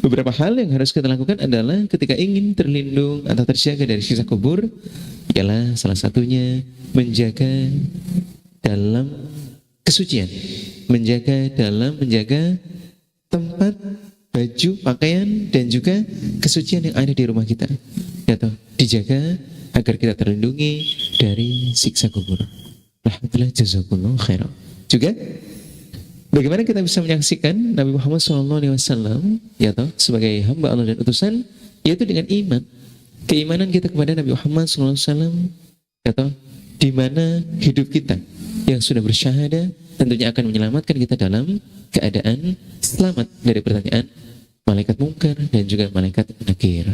Beberapa hal yang harus kita lakukan adalah ketika ingin terlindung atau terjaga dari siksa kubur, ialah salah satunya menjaga dalam kesucian, menjaga tempat, baju, pakaian, dan juga kesucian yang ada di rumah kita, atau dijaga agar kita terlindungi dari siksa kubur. Alhamdulillah, jazakumullah khairan. Juga bagaimana kita bisa menyaksikan Nabi Muhammad SAW, ya toh, sebagai hamba Allah dan utusan, yaitu dengan iman. Keimanan kita kepada Nabi Muhammad SAW, ya toh, di mana hidup kita yang sudah bersyahadah tentunya akan menyelamatkan kita dalam keadaan selamat dari pertanyaan malaikat Mungkar dan juga malaikat Nakir.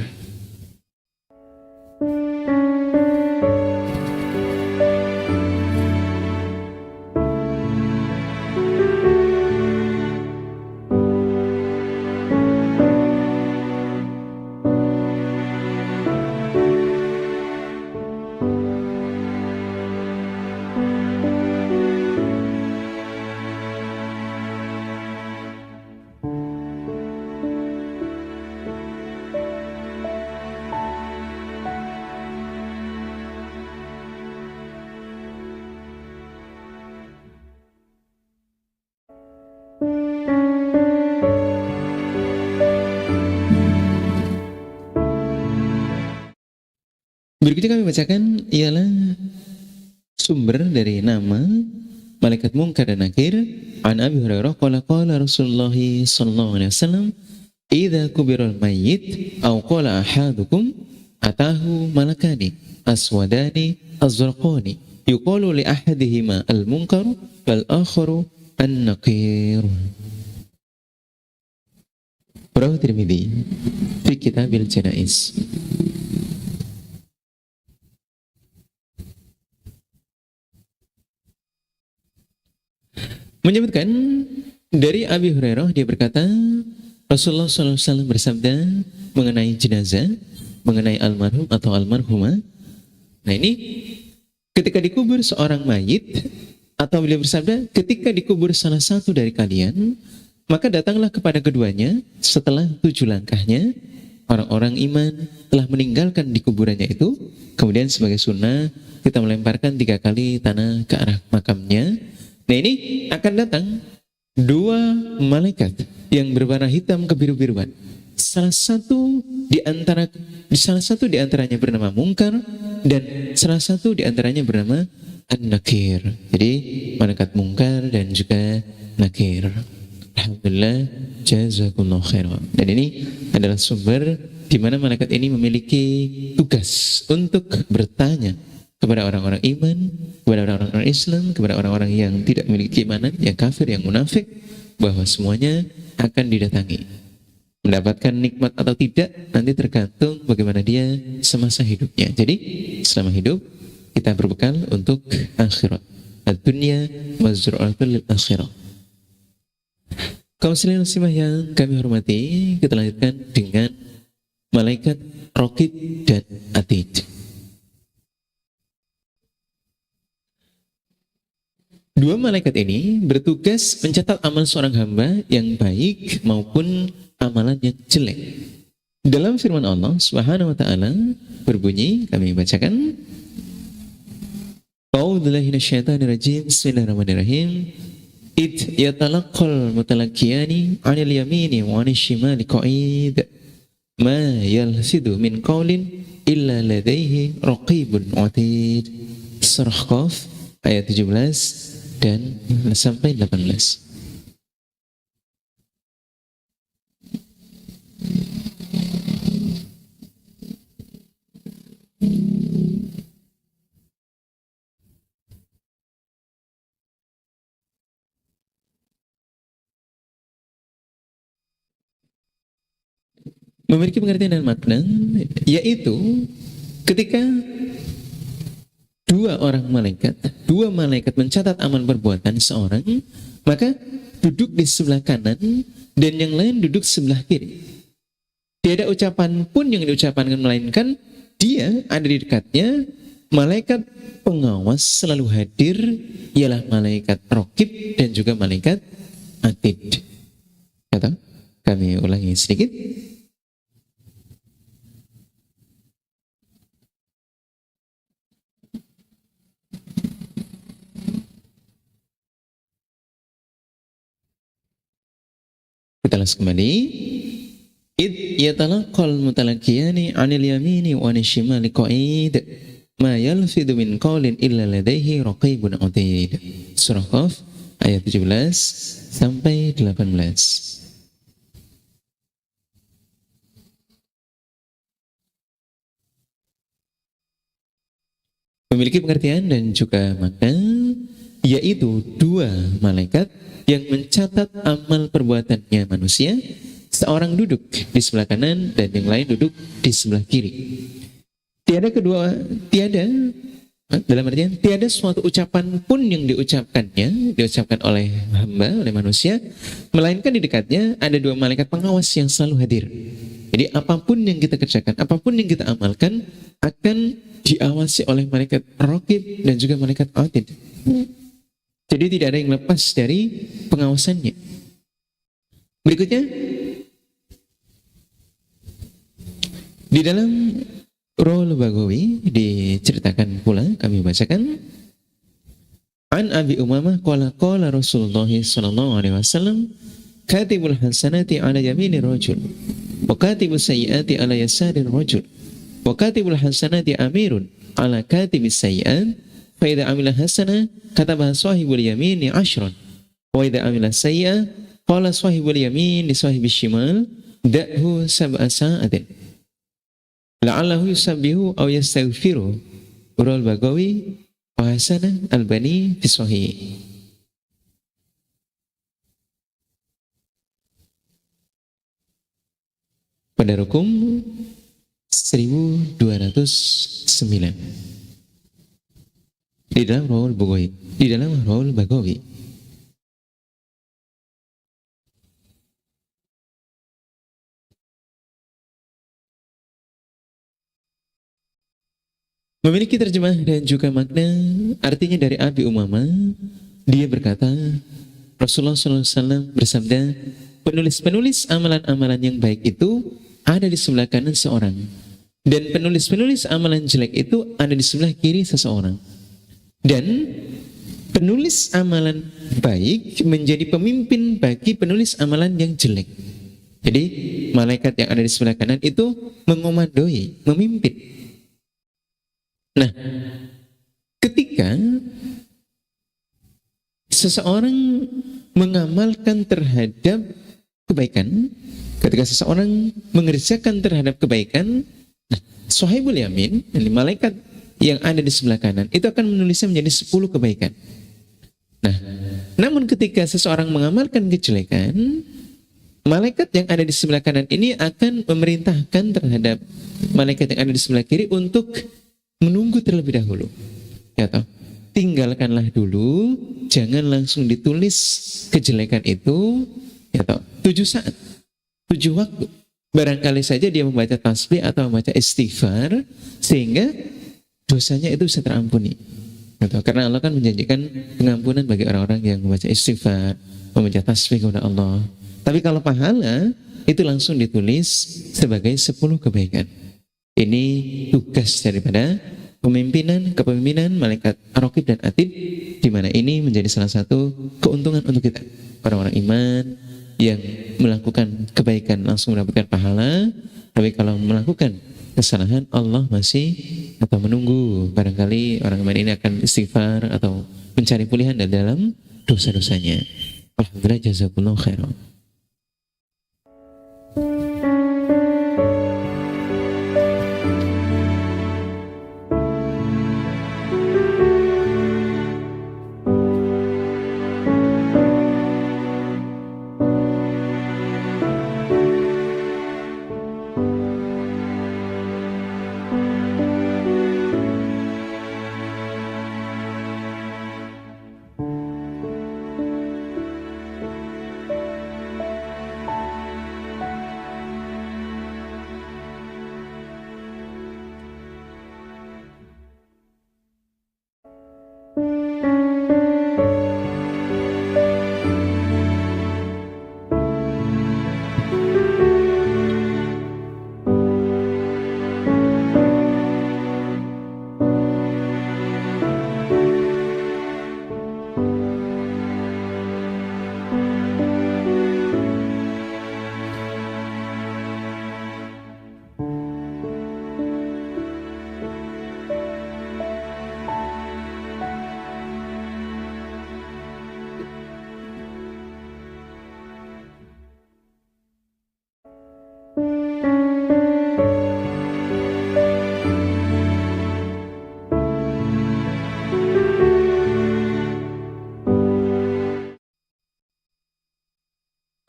Berikutnya kami bacakan ialah sumber dari nama malaikat Munkar dan Nakir. An Abi Hurairah qala qala Rasulullah sallallahu alaihi wasallam, "Idza kubiral mayyit aw qala ahadukum atahu malakani aswadani azraqani yuqalu li ahadihima al-munkar wal akharu an-nakir." Rawahu Tirmidzi fi Kitabil Janaiz. Menyebutkan dari Abi Hurairah, dia berkata Rasulullah SAW bersabda mengenai jenazah, mengenai almarhum atau almarhumah. Nah ini ketika dikubur seorang mayit, atau beliau bersabda ketika dikubur salah satu dari kalian, maka datanglah kepada keduanya setelah 7 langkahnya orang-orang iman telah meninggalkan di kuburannya itu. Kemudian sebagai sunnah kita melemparkan 3 kali tanah ke arah makamnya. Nah ini akan datang 2 malaikat yang berwarna hitam kebiru-biruan. Salah satu di antaranya bernama Munkar dan salah satu di antaranya bernama An-Nakir. Jadi malaikat Munkar dan juga Nakir. Alhamdulillah, jazakumullah khairan. Dan ini adalah sumber di mana malaikat ini memiliki tugas untuk bertanya kepada orang-orang iman, kepada orang-orang Islam, kepada orang-orang yang tidak memiliki keimanan, yang kafir, yang munafik, bahwa semuanya akan didatangi. Mendapatkan nikmat atau tidak nanti tergantung bagaimana dia semasa hidupnya. Jadi selama hidup kita berbekal untuk akhirat. Ad-dunya mazru'atul lil akhirah. Kaum muslimin muslimah yang kami hormati, kita lanjutkan dengan malaikat Raqib dan Atid. 2 malaikat ini bertugas mencatat amal seorang hamba yang baik maupun amalan yang jelek. Dalam firman Allah Subhanahu wa taala berbunyi, kami bacakan. A'udzubillahi minasyaitonir rajim. Bismillahirrahmanirrahim. Id yatalaqqal mutalaqiyani 'anil yamini wa 'anil shimali qa'id. Ma yalfidu min qawlin illa ladaihi raqibun 'atid. Surah Qaf ayat 17 dan sampai 18. Memiliki pengertian dan makna, yaitu ketika 2 malaikat mencatat amal perbuatan seorang, maka duduk di sebelah kanan dan yang lain duduk sebelah kiri. Tiada ucapan pun yang diucapkan melainkan dia ada di dekatnya. Malaikat pengawas selalu hadir, ialah malaikat Raqib dan juga malaikat Atid. Kata, kami ulangi sedikit. Kita ulas kembali. Id yatalaqqal mutalaqiyani 'anil yamini wa 'anil shimali qa'id. Ma yalfidu min qawlin illa ladaihi raqibun 'atid. Surah Qaf ayat 17 sampai 18. Memiliki pengertian dan juga makna, yaitu 2 malaikat yang mencatat amal perbuatannya manusia. Seorang duduk di sebelah kanan dan yang lain duduk di sebelah kiri. Dalam artian tiada suatu ucapan pun yang diucapkan oleh hamba, oleh manusia, melainkan di dekatnya ada 2 malaikat pengawas yang selalu hadir. Jadi apapun yang kita kerjakan, apapun yang kita amalkan akan diawasi oleh malaikat Raqib dan juga malaikat Atid. Jadi tidak ada yang lepas dari pengawasannya. Berikutnya, di dalam Rawal Baghawi diceritakan pula, kami bacakan. An Abi Umamah qala qala Rasulullah sallallahu alaihi wasallam, katibul hasanati ala yamini rajul wa katibus sayyiati ala yasari rajul wa katibul hasanati amirun ala katibis sayyi'at fa idza amila hasanah katabaha sahibul yamini 'ashran wa idza amila sayyi'ah qala sahibul yamin li sahibis shimal da'hu sab'a sa'atin la'allahu yusabbihu aw yastaghfiru. Urul Bagawi wa hasanah Albani fi sahih. Pada Rukum 1209 di dalam Rawal Bagawi. Memiliki terjemah dan juga makna. Artinya dari Abi Umamah, dia berkata, Rasulullah SAW bersabda, penulis-penulis amalan-amalan yang baik itu ada di sebelah kanan seorang, dan penulis-penulis amalan jelek itu ada di sebelah kiri seseorang. Dan penulis amalan baik menjadi pemimpin bagi penulis amalan yang jelek. Jadi malaikat yang ada di sebelah kanan itu mengomandoi, memimpin. Nah, ketika seseorang mengamalkan terhadap kebaikan, ketika seseorang mengerjakan terhadap kebaikan, sahibul yamin, malaikat yang ada di sebelah kanan itu akan menulisnya menjadi 10 kebaikan. Nah, namun ketika seseorang mengamalkan kejelekan, malaikat yang ada di sebelah kanan ini akan memerintahkan terhadap malaikat yang ada di sebelah kiri untuk menunggu terlebih dahulu. Ya toh? Tinggalkanlah dulu, jangan langsung ditulis kejelekan itu, ya toh? 7 saat, 7 waktu. Barangkali saja dia membaca tasbih atau membaca istighfar sehingga dosanya itu bisa terampuni. Ya toh? Karena Allah kan menjanjikan pengampunan bagi orang-orang yang membaca istighfar, membaca tasbih kepada Allah. Tapi kalau pahala itu langsung ditulis sebagai 10 kebaikan. Ini tugas daripada kepemimpinan malaikat Ar-Raqib dan Atid, di mana ini menjadi salah satu keuntungan untuk kita, orang-orang iman yang melakukan kebaikan langsung mendapatkan pahala. Tapi kalau melakukan kesalahan, Allah masih atau menunggu, barangkali orang iman ini akan istighfar atau mencari pulihan dalam dosa-dosanya. Alhamdulillah, jazakumullah khairan.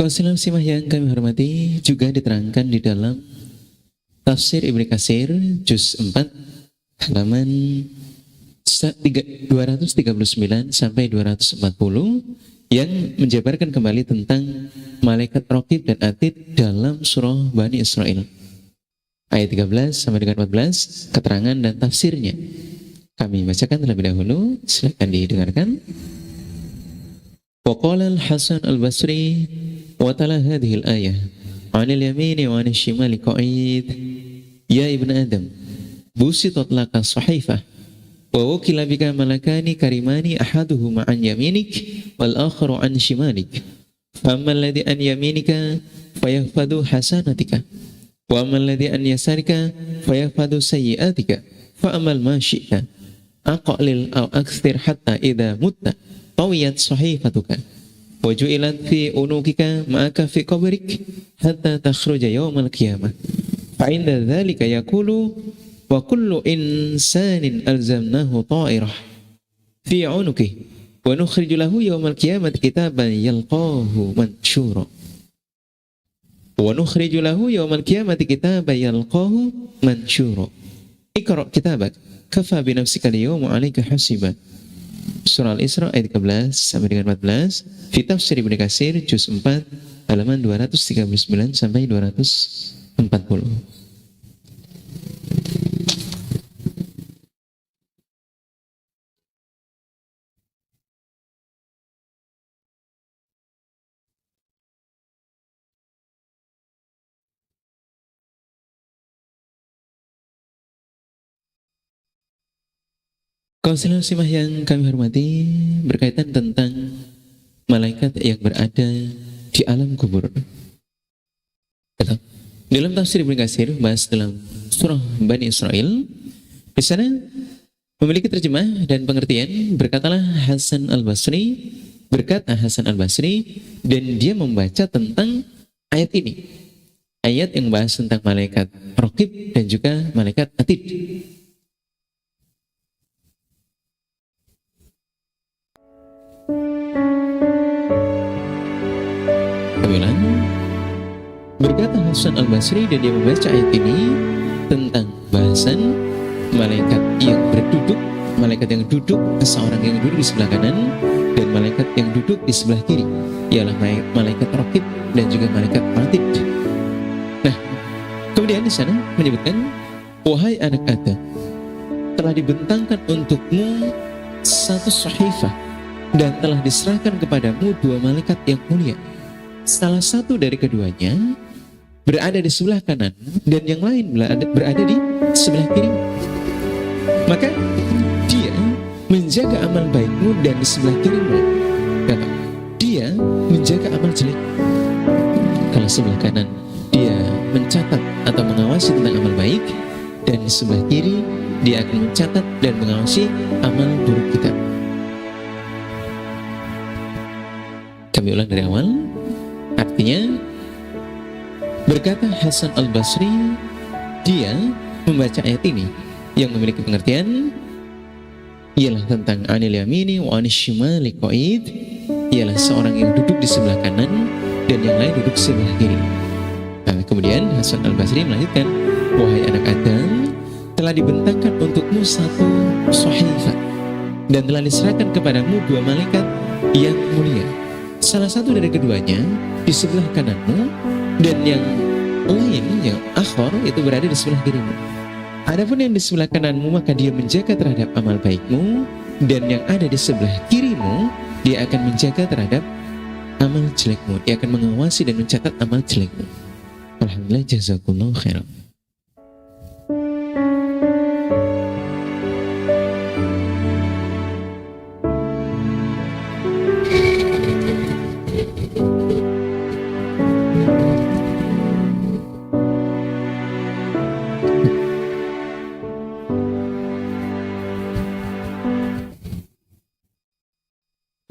Kaum simah yang kami hormati, juga diterangkan di dalam Tafsir Ibnu Katsir juz 4 halaman 239 sampai 240 yang menjabarkan kembali tentang malaikat Raqib dan Atid dalam surah Bani Israil. Ayat 13 sampai dengan 14, keterangan dan tafsirnya. Kami bacakan terlebih dahulu, silakan didengarkan. Waqala al-Hasan al-Basri wa tala hadhihi al-ayah 'anil yamini wa 'anil shimali qa'id ya ibn Adam busitat laka sahifah wa wukila bika malakani karimani ahaduhuma an yaminik wal akharu an shimalik fa amma alladhi an yaminika fayahfadu hasanatika Wa amal ladzi an yasarika fayafadu sayyi'atika fa amal ma syi'ta aqlil aw aktsir hatta idza mutta tawiyat sahifatuka wa ju'ilat fi unukika ma'aka fi qabrik hatta takhruja yaumal qiyamah fa inda dzalika yaqulu wa kullu insanin alzamnahu ta'irah fi unukihi wa nukhriju lahu yaumal qiyamati kitaban yalqahu mansyura wa nukhriju lahu yaumal qiyamati kitaban yalqahu mansyura Iqra kitabak kafa bi nafsika al-yawma 'alaika hasiba. Surah Al-Isra ayat 13 sampai dengan 14, fi tafsir Ibnu Katsir juz 4 halaman 239 sampai 240. Kaunselor Simah yang kami hormati, berkaitan tentang malaikat yang berada di alam kubur. Dalam tafsir Ibnu Katsir bahas dalam surah Bani Israil, di sana memiliki terjemah dan pengertian. Berkata Hasan Al-Basri, dan dia membaca tentang ayat ini, ayat yang membahas tentang malaikat Raqib dan juga malaikat Atid. Berkata Hasan Al-Basri, dan dia membaca ayat ini tentang bahasan malaikat yang berduduk, malaikat yang duduk, seorang yang duduk di sebelah kanan dan malaikat yang duduk di sebelah kiri, ialah malaikat Raqib dan juga malaikat Atid. Nah, kemudian di sana menyebutkan, wahai anak Adam, telah dibentangkan untukmu satu sahifah dan telah diserahkan kepadamu dua malaikat yang mulia. Salah satu dari keduanya berada di sebelah kanan dan yang lain berada di sebelah kiri. Maka dia menjaga amal baikmu, dan di sebelah kirimu dia menjaga amal jelek. Kalau sebelah kanan dia mencatat atau mengawasi tentang amal baik, dan di sebelah kiri dia akan mencatat dan mengawasi amal buruk kita. Kami ulang dari awal. Artinya, berkata Hasan Al-Basri, dia membaca ayat ini yang memiliki pengertian ialah tentang anil yamini wa anil shimali qa'id, ialah seorang yang duduk di sebelah kanan dan yang lain duduk di sebelah kiri. Nah, kemudian Hasan Al-Basri melanjutkan, wahai anak Adam, telah dibentangkan untukmu satu sahifah dan telah diserahkan kepadamu dua malaikat yang mulia. Salah satu dari keduanya di sebelah kananmu dan yang lain, yang akhir, itu berada di sebelah kirimu. Adapun yang di sebelah kananmu, maka dia menjaga terhadap amal baikmu, dan yang ada di sebelah kirimu, dia akan menjaga terhadap amal jelekmu. Dia akan mengawasi dan mencatat amal jelekmu. Alhamdulillah, jazakumullah khairan.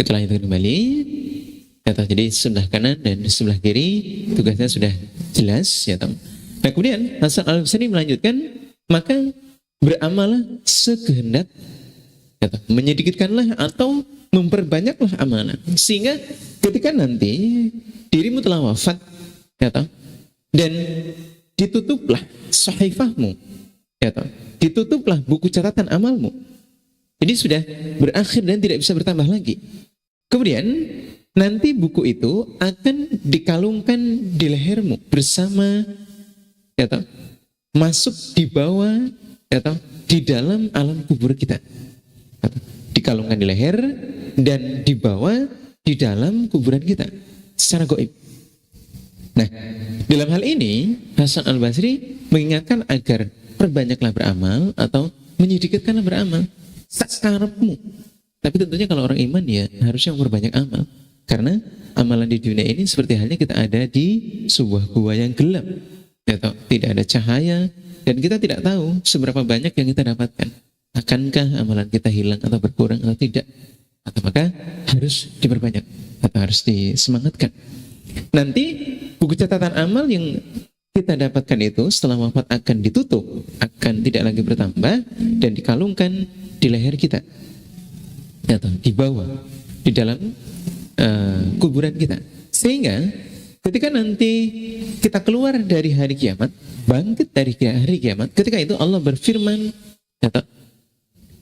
Setelah itu kembali, kata jadi sebelah kanan dan sebelah kiri tugasnya sudah jelas, ya teman. Nah, kemudian Hasan Al-Basri melanjutkan, maka beramalah sekehendak, kata, menyedikitkanlah atau memperbanyaklah amalan, sehingga ketika nanti dirimu telah wafat, kata, dan ditutuplah sahifahmu, kata, ditutuplah buku catatan amalmu. Ini sudah berakhir dan tidak bisa bertambah lagi. Kemudian nanti buku itu akan dikalungkan di lehermu bersama, kata, masuk di bawah, kata, di dalam alam kubur kita. Kata, dikalungkan di leher dan dibawa di dalam kuburan kita secara gaib. Nah, dalam hal ini Hasan Al-Basri mengingatkan agar perbanyaklah beramal atau menyedikitkanlah beramal sakarepmu. Tapi tentunya kalau orang iman ya harusnya memperbanyak amal, karena amalan di dunia ini seperti halnya kita ada di sebuah gua yang gelap. atau tidak ada cahaya, dan kita tidak tahu seberapa banyak yang kita dapatkan. Akankah amalan kita hilang atau berkurang atau tidak? Atau maka harus diperbanyak atau harus disemangatkan. Nanti buku catatan amal yang kita dapatkan itu setelah wafat akan ditutup, akan tidak lagi bertambah dan dikalungkan di leher kita atau di bawah, di dalam kuburan kita. Sehingga ketika nanti kita keluar dari hari kiamat, bangkit dari hari kiamat, ketika itu Allah berfirman, atau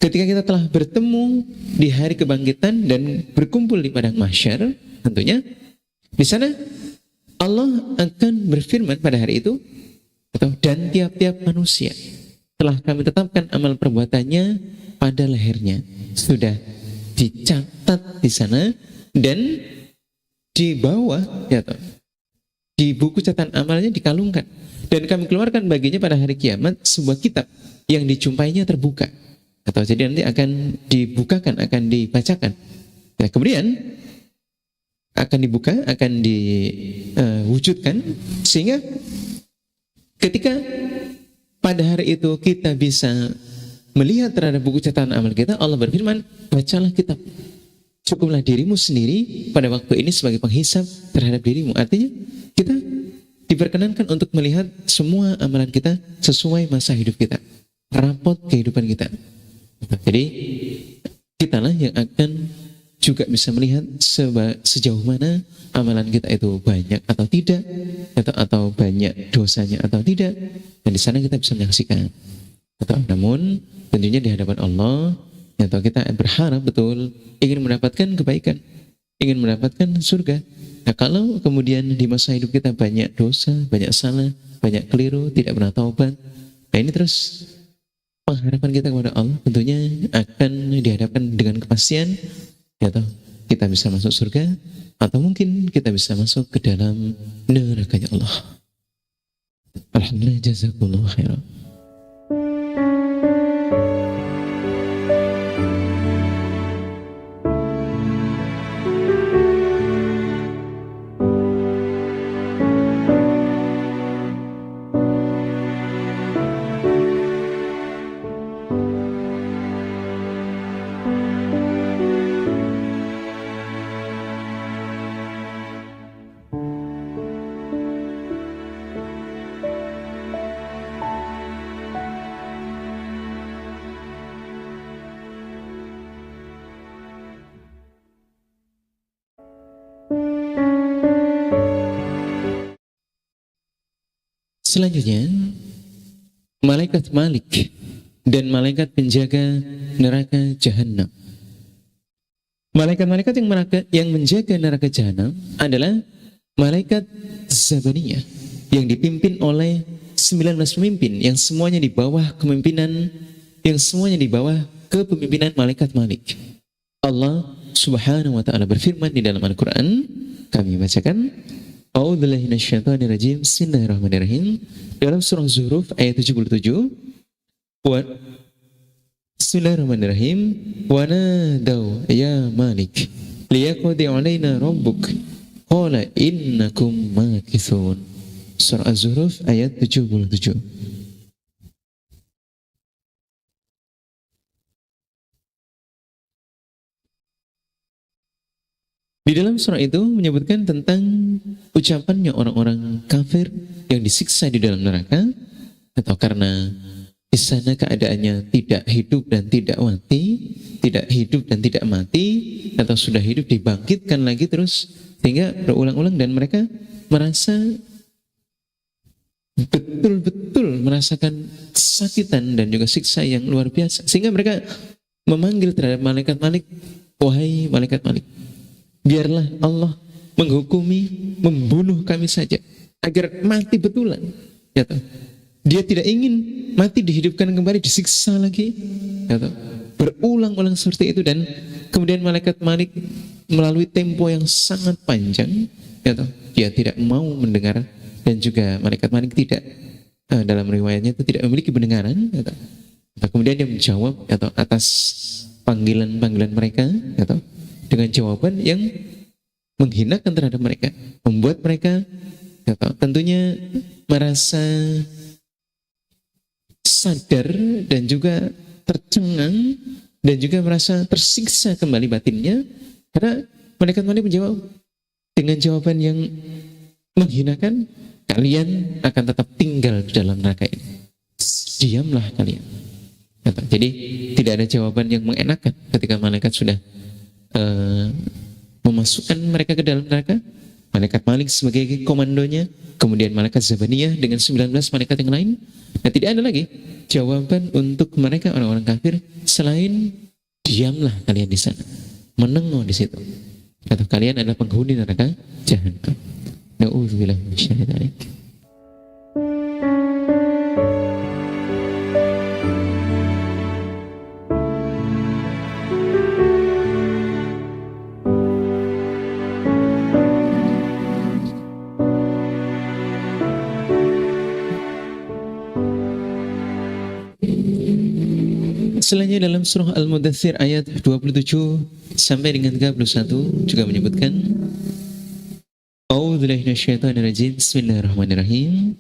ketika kita telah bertemu di hari kebangkitan dan berkumpul di padang mahsyar, tentunya di sana Allah akan berfirman pada hari itu, dan tiap-tiap manusia telah kami tetapkan amal perbuatannya pada lehernya, sudah dicatat di sana dan di bawah, di buku catatan amalnya dikalungkan, dan kami keluarkan baginya pada hari kiamat sebuah kitab yang dijumpainya terbuka, atau jadi nanti akan dibukakan, akan dibacakan. Nah, kemudian akan dibuka, akan diwujudkan, sehingga ketika pada hari itu kita bisa melihat terhadap buku catatan amal kita, Allah berfirman, bacalah kitab. Cukuplah dirimu sendiri pada waktu ini sebagai penghisab terhadap dirimu. Artinya kita diperkenankan untuk melihat semua amalan kita sesuai masa hidup kita, rapot kehidupan kita. Jadi kitalah yang akan juga bisa melihat sejauh mana amalan kita itu banyak atau tidak, atau banyak dosanya atau tidak, dan di sana kita bisa menyaksikan. Namun tentunya di hadapan Allah, atau kita berharap betul ingin mendapatkan kebaikan, ingin mendapatkan surga. Nah, kalau kemudian di masa hidup kita banyak dosa, banyak salah, banyak keliru, tidak pernah taubat, nah ini terus pengharapan kita kepada Allah tentunya akan dihadapkan dengan kepastian, atau kita bisa masuk surga, atau mungkin kita bisa masuk ke dalam nerakanya Allah. Alhamdulillah, jazakumullah khairan. Selanjutnya, malaikat Malik dan malaikat penjaga neraka Jahannam. Malaikat-malaikat yang menjaga neraka Jahannam adalah malaikat Zabaniyah yang dipimpin oleh 19 pemimpin yang semuanya di bawah kepemimpinan malaikat Malik. Allah Subhanahu wa taala berfirman di dalam Al-Qur'an, kami bacakan, A'udzubillahi minasyaitonirrajim. Bismillahirrahmanirrahim. Dalam surah Zuhruf ayat 77. Bismillahirrahmanirrahim. Wa nadaw ya Malik liyaqdi 'alaina rabbuk qala innakum makithun. Surah Az-Zuhruf ayat 77. Di dalam surah itu menyebutkan tentang ucapannya orang-orang kafir yang disiksa di dalam neraka, atau karena di sana keadaannya tidak hidup dan tidak mati, atau sudah hidup dibangkitkan lagi terus, sehingga berulang-ulang, dan mereka merasa betul-betul merasakan kesakitan dan juga siksa yang luar biasa, sehingga mereka memanggil terhadap malaikat Malik, wahai malaikat Malik, biarlah Allah menghukumi membunuh kami saja agar mati betulan. Dia tidak ingin mati dihidupkan kembali, disiksa lagi. Berulang-ulang seperti itu, dan kemudian malaikat Malik melalui tempo yang sangat panjang, dia tidak mau mendengar, dan juga malaikat Malik tidak, dalam riwayatnya itu tidak memiliki pendengaran. Kemudian dia menjawab atas panggilan-panggilan mereka, dengan jawaban yang menghinakan terhadap mereka, membuat mereka tentunya merasa sadar dan juga tercengang dan juga merasa tersiksa kembali batinnya karena malaikat maut menjawab dengan jawaban yang menghinakan, kalian akan tetap tinggal di dalam neraka ini. Diamlah kalian. Jadi tidak ada jawaban yang mengenakan ketika malaikat sudah memasukkan mereka ke dalam neraka. Malaikat Malik sebagai komandonya, kemudian malaikat Zabaniyah dengan 19 malaikat yang lain. Nah, tidak ada lagi jawaban untuk mereka orang-orang kafir selain diamlah kalian di sana, menengok di situ. Atau kalian adalah penghuni neraka jahanam. Na'udzubillah min syarri dzalik. Selanjutnya dalam surah Al-Mudaththir ayat 27 sampai dengan 31 juga menyebutkan A'udzubillahi minasyaitonirrajim. Bismillahirrahmanirrahim.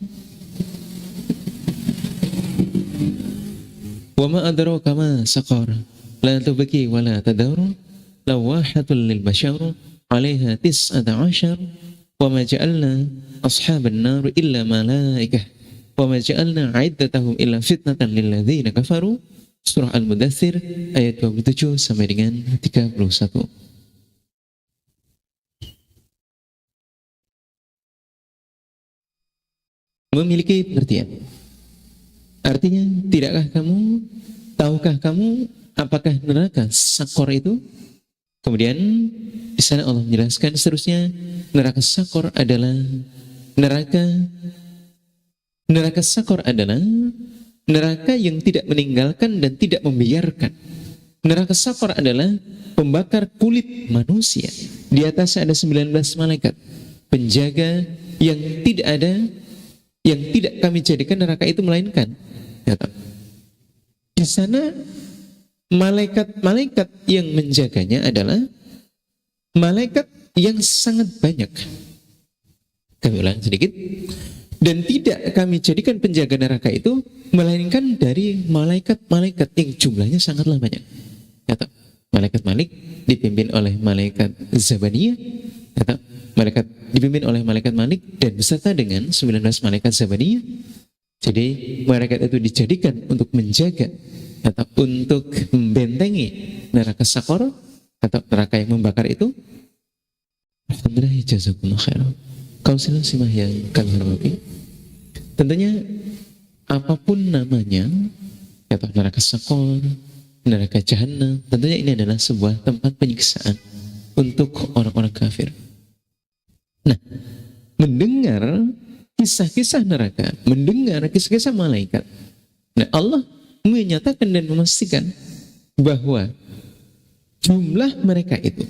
Wa ma adraka ma saqar la tubqi wa la tadur lawahatul lil bashar 'alaiha 19 wa ma ja'alna ashaban nar illa malaikah wa ma ja'alna 'iddatahum illa fitnatan lil ladzina kafaru. Surah Al-Mudaththir ayat 27 sampai dengan 31. Memiliki pengertian. Artinya, tahukah kamu apakah neraka Sakor itu? Kemudian di sana Allah menjelaskan seterusnya, neraka Sakor adalah neraka Sakor adalah neraka yang tidak meninggalkan dan tidak membiarkan. Neraka Sakor adalah pembakar kulit manusia. Di atasnya ada 19 malaikat penjaga yang tidak kami jadikan neraka itu melainkan. Di sana malaikat-malaikat yang menjaganya adalah malaikat yang sangat banyak. Kami ulang sedikit. Dan tidak kami jadikan penjaga neraka itu melainkan dari malaikat-malaikat yang jumlahnya sangatlah banyak. Malaikat Malik dipimpin oleh malaikat Zabaniyah, malaikat dipimpin oleh malaikat Malik dan beserta dengan 19 malaikat Zabaniyah. Jadi malaikat itu dijadikan untuk menjaga atau untuk membentengi neraka Sakor atau neraka yang membakar itu. Alhamdulillah, jazakumullah khairan. Kaum simah yang kami hormati, tentunya apapun namanya, neraka Sakor, neraka Jahanam, tentunya ini adalah sebuah tempat penyiksaan untuk orang-orang kafir. Nah, mendengar kisah-kisah neraka, mendengar kisah-kisah malaikat, nah Allah menyatakan dan memastikan bahwa jumlah mereka itu,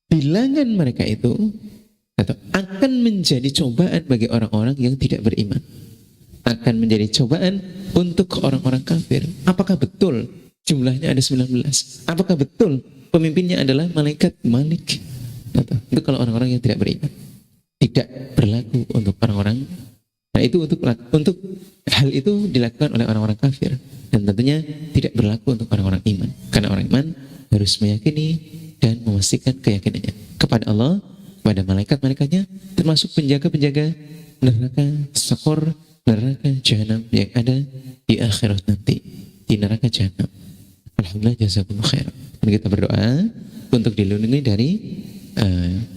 bilangan mereka itu akan menjadi cobaan bagi orang-orang yang tidak beriman, akan menjadi cobaan untuk orang-orang kafir. Apakah betul jumlahnya ada 19? Apakah betul pemimpinnya adalah malaikat Malik? Itu kalau orang-orang yang tidak beriman. Tidak berlaku untuk orang-orang. Nah, itu untuk hal itu dilakukan oleh orang-orang kafir dan tentunya tidak berlaku untuk orang-orang iman. Karena orang iman harus meyakini dan memastikan keyakinannya kepada Allah, kepada malaikat-malaikatnya, termasuk penjaga-penjaga neraka Sakor, neraka Jahanam yang ada di akhirat nanti, di neraka Jahanam. Alhamdulillah, jazakumullah khairan. Dan kita berdoa untuk dilindungi dari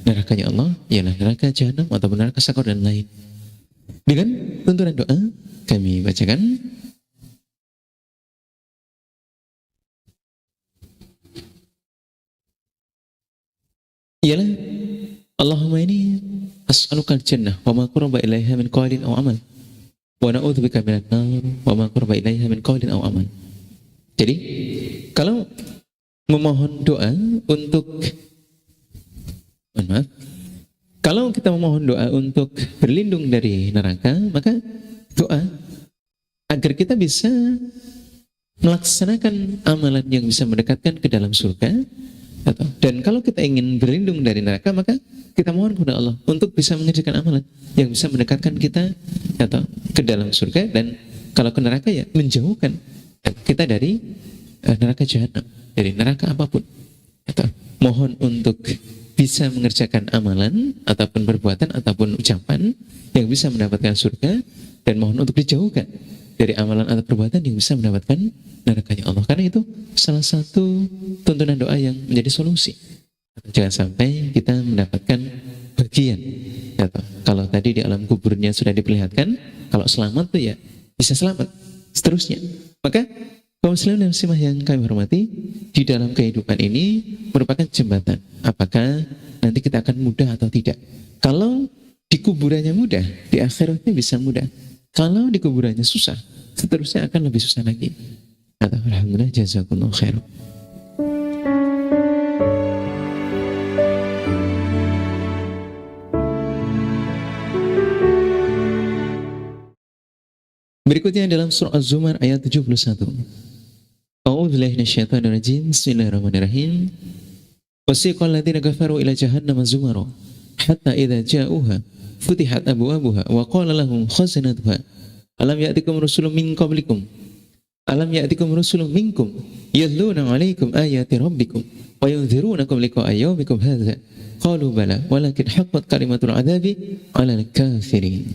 nerakanya Allah, ialah neraka Jahanam atau neraka Sakor dan lain. Dengan tuntunan doa kami bacakan. Ialah Allahumma ini as'aluka al-jannah wa ma qurba ilaiha min qawlin aw amal wa na'udzubika minan nar wa ma qurba ilaiha min qawlin aw amal. Jadi kalau memohon doa untuk kalau kita memohon doa untuk berlindung dari neraka, maka doa agar kita bisa melaksanakan amalan yang bisa mendekatkan ke dalam surga, Dan kalau kita ingin berlindung dari neraka, maka kita mohon kepada Allah untuk bisa mengerjakan amalan yang bisa mendekatkan kita ke dalam surga, dan kalau ke neraka ya menjauhkan kita dari neraka jahanam, dari neraka apapun. Mohon untuk bisa mengerjakan amalan ataupun perbuatan ataupun ucapan yang bisa mendapatkan surga, dan mohon untuk dijauhkan dari amalan atau perbuatan yang bisa mendapatkan nerakanya Allah. Karena itu salah satu tuntunan doa yang menjadi solusi. Jangan sampai kita mendapatkan bagian. Kalau tadi di alam kuburnya sudah diperlihatkan, kalau selamat tuh ya bisa selamat seterusnya. Maka kaum muslimin dan muslimah yang kami hormati, di dalam kehidupan ini merupakan jembatan. Apakah nanti kita akan mudah atau tidak? Kalau di kuburannya mudah, di akhiratnya bisa mudah. Kalau di kuburannya susah, seterusnya akan lebih susah lagi. Alhamdulillah, jazakumullah khair. Berikutnya dalam surah Az-Zumar ayat 71. A'udzubillahi minasyaitonir rajim. Bismillahirrahmanirrahim. Wasiqal ladzina kafaru ila jahannam zumara hatta idza ja'uha futihat abwabuha wa qala lahum khazanatuha alam ya'tikum rusulun min qablikum yadluna 'alaikum ayati rabbikum wa yunzirunakum liqa'a yawmikum hadza qalu bala walakin haqqat kalimatul 'adzabi 'alal kafirin.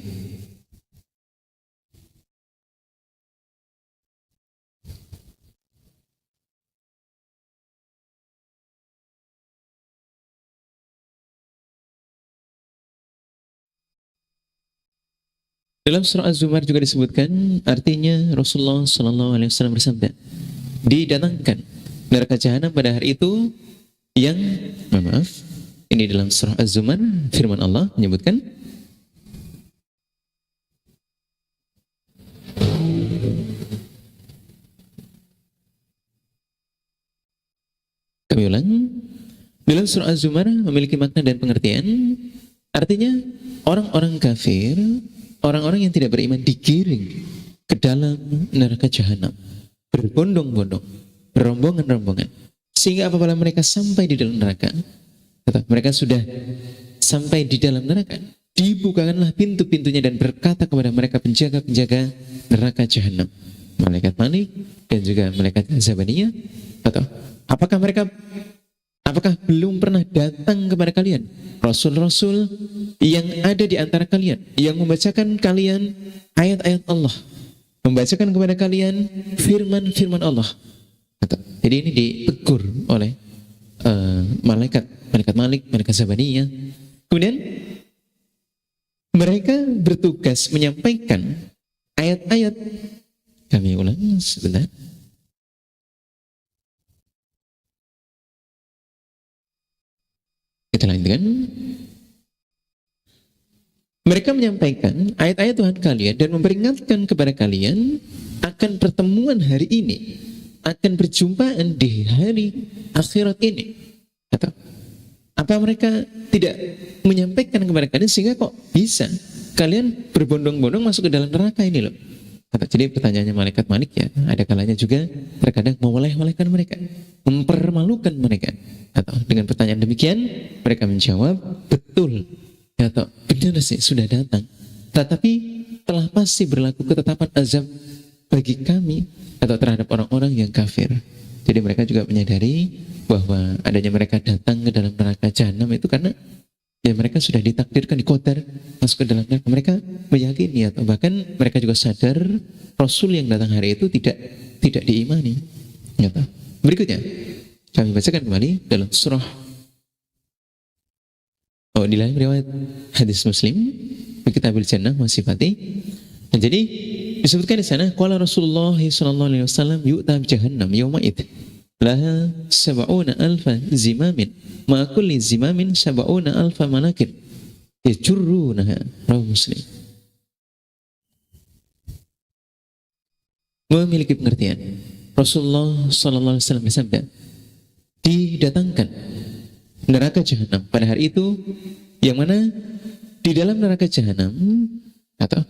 Dalam surah Az-Zumar juga disebutkan, artinya Rasulullah SAW bersabda, didatangkan neraka jahanam pada hari itu yang, ini dalam surah Az-Zumar, firman Allah menyebutkan, kami ulang, dalam surah Az-Zumar memiliki makna dan pengertian, artinya orang-orang kafir, orang-orang yang tidak beriman digiring ke dalam neraka jahanam, berbondong-bondong, berombongan-rombongan, sehingga apabila mereka sampai di dalam neraka, mereka sudah sampai di dalam neraka, dibukakanlah pintu-pintunya dan berkata kepada mereka penjaga-penjaga neraka jahanam, malaikat Malik dan juga malaikat Zabaniyah, apakah belum pernah datang kepada kalian Rasul-Rasul yang ada di antara kalian, yang membacakan kalian ayat-ayat Allah, membacakan kepada kalian firman-firman Allah. Jadi ini ditegur oleh malaikat Malik, malaikat Zabaniyah. Kemudian mereka bertugas menyampaikan ayat-ayat. Kami ulang sebentar. Kita lanjutkan. Mereka menyampaikan ayat-ayat Tuhan kalian dan memperingatkan kepada kalian akan pertemuan hari ini, akan perjumpaan di hari akhirat ini. Apa mereka tidak menyampaikan kepada kalian sehingga kok bisa kalian berbondong-bondong masuk ke dalam neraka ini loh? Jadi pertanyaannya malaikat Malik ya, ada kalanya juga terkadang mewoleh-wolehkan mereka, mempermalukan mereka. Dengan pertanyaan demikian mereka menjawab, betul atau benar sih sudah datang, tetapi telah pasti berlaku ketetapan azab bagi kami atau terhadap orang-orang yang kafir. Jadi mereka juga menyadari bahwa adanya mereka datang ke dalam neraka jahanam itu karena ya mereka sudah ditakdirkan, dikotar masuk ke dalam neraka. Mereka meyakini atau bahkan mereka juga sadar Rasul yang datang hari itu tidak diimani. Berikutnya kami bacakan kembali dalam surah di lain riwayat hadis Muslim, Kitabul Jannah wasifati. Dan jadi disebutkan di sana, qala Rasulullah sallallahu alaihi wasallam yu'ta jahannam yauma id laha 70,000 zimamin ma kulli zimamin 70,000 malakir yajurrunaha, rawahu Muslim. Memiliki pengertian. Rasulullah sallallahu alaihi wasallam bersabda, didatangkan neraka jahanam pada hari itu, yang mana di dalam neraka jahanam atau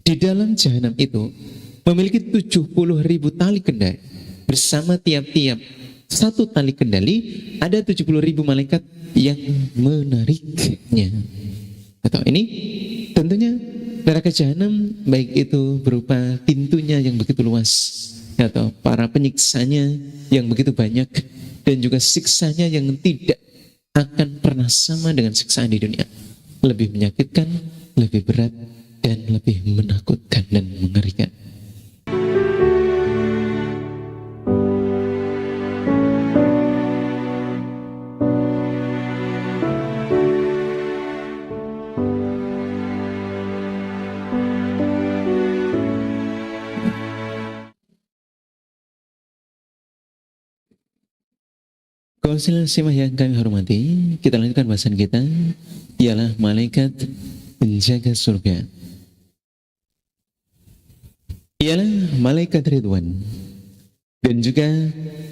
di dalam jahanam itu memiliki 70.000 tali kendari bersama tiap-tiap satu tali kendali, ada 70.000 malaikat yang menariknya. Atau ini tentunya neraka jahanam, baik itu berupa pintunya yang begitu luas, atau para penyiksanya yang begitu banyak, dan juga siksanya yang tidak akan pernah sama dengan siksaan di dunia. Lebih menyakitkan, lebih berat, dan lebih menakutkan dan mengerikan. Kaum yang kami hormati, kita lanjutkan bahasan kita, ialah malaikat penjaga surga. Ialah malaikat Ridwan dan juga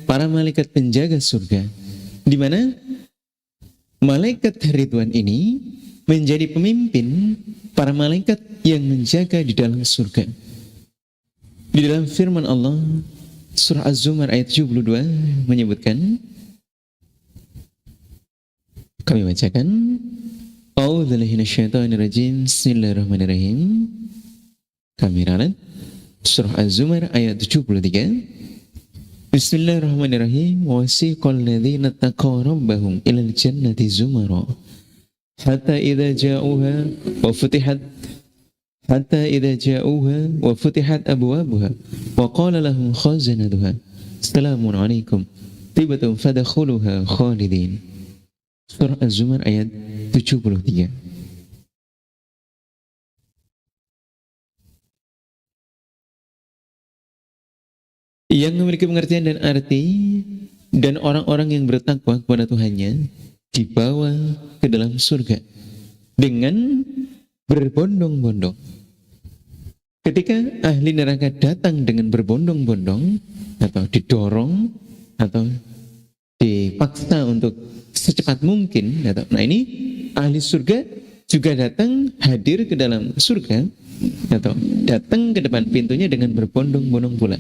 para malaikat penjaga surga, di mana malaikat Ridwan ini menjadi pemimpin para malaikat yang menjaga di dalam surga. Di dalam firman Allah surah Az-Zumar ayat 72 menyebutkan, kami bacakan, A'udzubillahi minasyaitonirrajim. Bismillahirrahmanirrahim. Kami ralat surah Az-Zumar ayat 73. Bismillahirrahmanirrahim. Wasiqal ladzina taqaw rabbahum ilal jannati zumara hatta idza ja'uha wa futihat abwabuha wa qala lahum khazanatuha salamun alaikum tibtum fadkhuluha khalidin. Surah Az-Zumar ayat 73. Yang memiliki pengertian dan arti, dan orang-orang yang bertakwa kepada Tuhannya dibawa ke dalam surga dengan berbondong-bondong. Ketika ahli neraka datang dengan berbondong-bondong, atau didorong, atau dipaksa untuk secepat mungkin, nah ini ahli surga juga datang hadir ke dalam surga, atau datang ke depan pintunya dengan berbondong-bondong pula.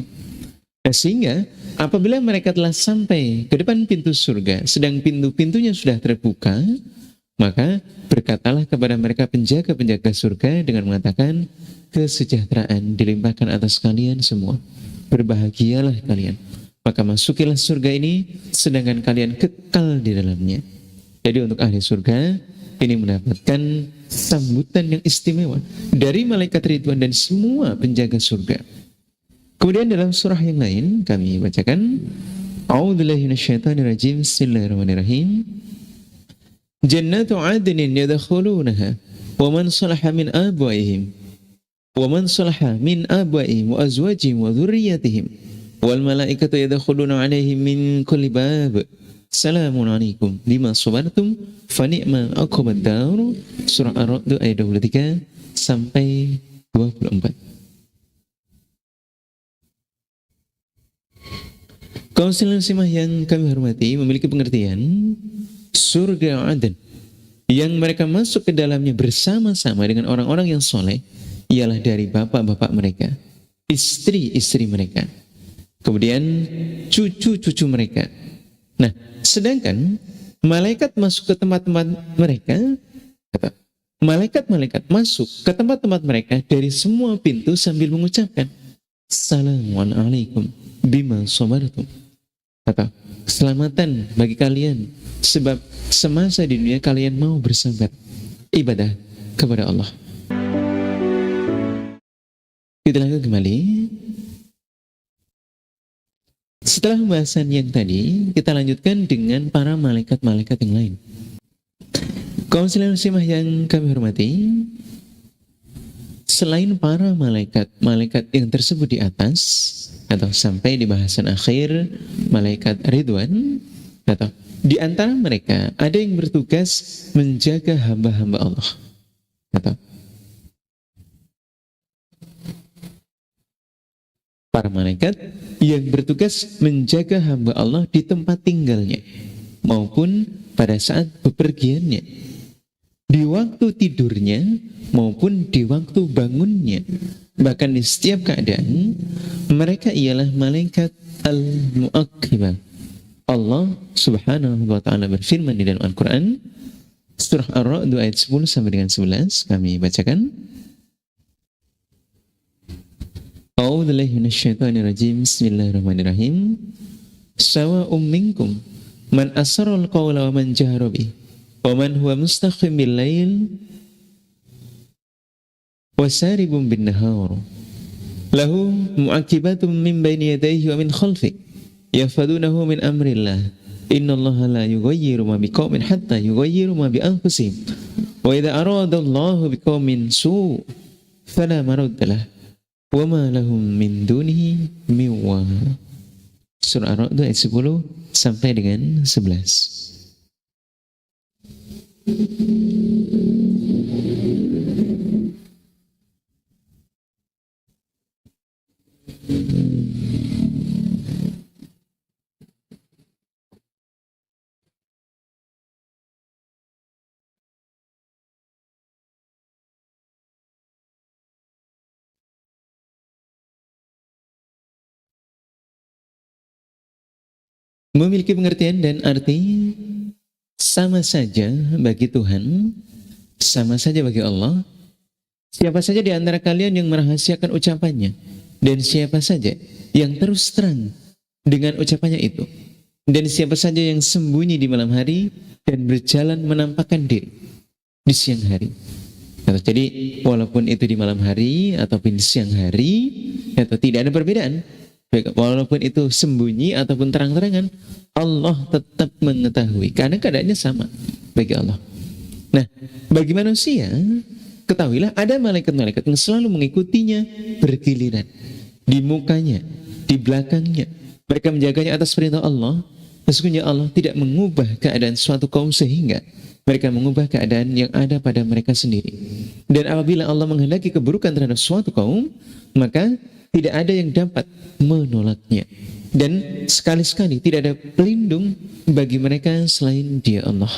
Nah, sehingga apabila mereka telah sampai ke depan pintu surga, sedang pintu-pintunya sudah terbuka, maka berkatalah kepada mereka penjaga-penjaga surga dengan mengatakan, kesejahteraan dilimpahkan atas kalian semua, berbahagialah kalian. Maka masukilah surga ini, sedangkan kalian kekal di dalamnya. Jadi untuk ahli surga, ini mendapatkan sambutan yang istimewa dari malaikat Ridwan dan semua penjaga surga. Kemudian dalam surah yang lain, kami bacakan, A'udzubillahi minasyaitonirrajim. Bismillahirrahmanirrahim. Jannatu adnin yadkhulunaha wa man salaha min abwaihim wa azwajihim wa dhurriyyatihim wal malaikatu yadkhuluna 'alaihim min kulli bab salamun 'alaikum bima sabartum fa ni'ma 'uqbad dar. Surah Ar-Ra'd ayat 23 sampai 24. Kaum muslimah yang kami hormati, memiliki pengertian surga Aden yang mereka masuk ke dalamnya bersama-sama dengan orang-orang yang soleh, ialah dari bapak-bapak mereka, istri-istri mereka, kemudian cucu-cucu mereka. Nah, sedangkan malaikat masuk ke tempat-tempat mereka, malaikat-malaikat masuk ke tempat-tempat mereka dari semua pintu sambil mengucapkan, Assalamualaikum bima sabartum, atau keselamatan bagi kalian sebab semasa di dunia kalian mau bersabar ibadah kepada Allah. Kita lanjut kembali. Setelah pembahasan yang tadi, kita lanjutkan dengan para malaikat-malaikat yang lain. Kaum muslimah yang kami hormati, selain para malaikat yang tersebut di atas, atau sampai di bahasan akhir malaikat Ridwan, atau di antara mereka ada yang bertugas menjaga hamba-hamba Allah, atau para malaikat yang bertugas menjaga hamba Allah di tempat tinggalnya maupun pada saat bepergiannya, di waktu tidurnya maupun di waktu bangunnya, bahkan di setiap keadaan. Mereka ialah malaikat al-mu'aqibah, Allah Subhanahu wa taala berfirman di dalam Al-Qur'an surah Ar-Ra'd ayat 10 sampai dengan 11, kami bacakan. A'udzubillahi minasyaitonirrajim. Bismillahirrahmanirrahim. Sawa'um minkum man asarral qawla wa man jahara bihi wa man huwa mustakhfin bil lail wa saribun bin nahar lahu mu'aqibatun min baini yadayhi wa min khalfihi yahfadunahu min amrillah innallaha la yughayyiru ma biqaumin hatta yughayyiru ma bi anfusihim wa idza arada Allahu biqaumin su' fala maraddalah wa ma lahum min dunihi min wal. Surah Ar-Ra'd ayat 10 sampai dengan 11. Memiliki pengertian dan arti sama saja bagi Tuhan, sama saja bagi Allah. Siapa saja di antara kalian yang merahasiakan ucapannya, dan siapa saja yang terus terang dengan ucapannya itu, dan siapa saja yang sembunyi di malam hari dan berjalan menampakkan diri di siang hari. Jadi walaupun itu di malam hari ataupun di siang hari, atau tidak ada perbedaan. Walaupun itu sembunyi ataupun terang-terangan, Allah tetap mengetahui karena keadaannya sama bagi Allah. Nah, bagi manusia, ketahuilah ada malaikat-malaikat yang selalu mengikutinya bergiliran di mukanya, di belakangnya. Mereka menjaganya atas perintah Allah. Sesungguhnya Allah tidak mengubah keadaan suatu kaum sehingga mereka mengubah keadaan yang ada pada mereka sendiri. Dan apabila Allah menghendaki keburukan terhadap suatu kaum, maka tidak ada yang dapat menolaknya. Dan sekali-sekali tidak ada pelindung bagi mereka selain Dia Allah.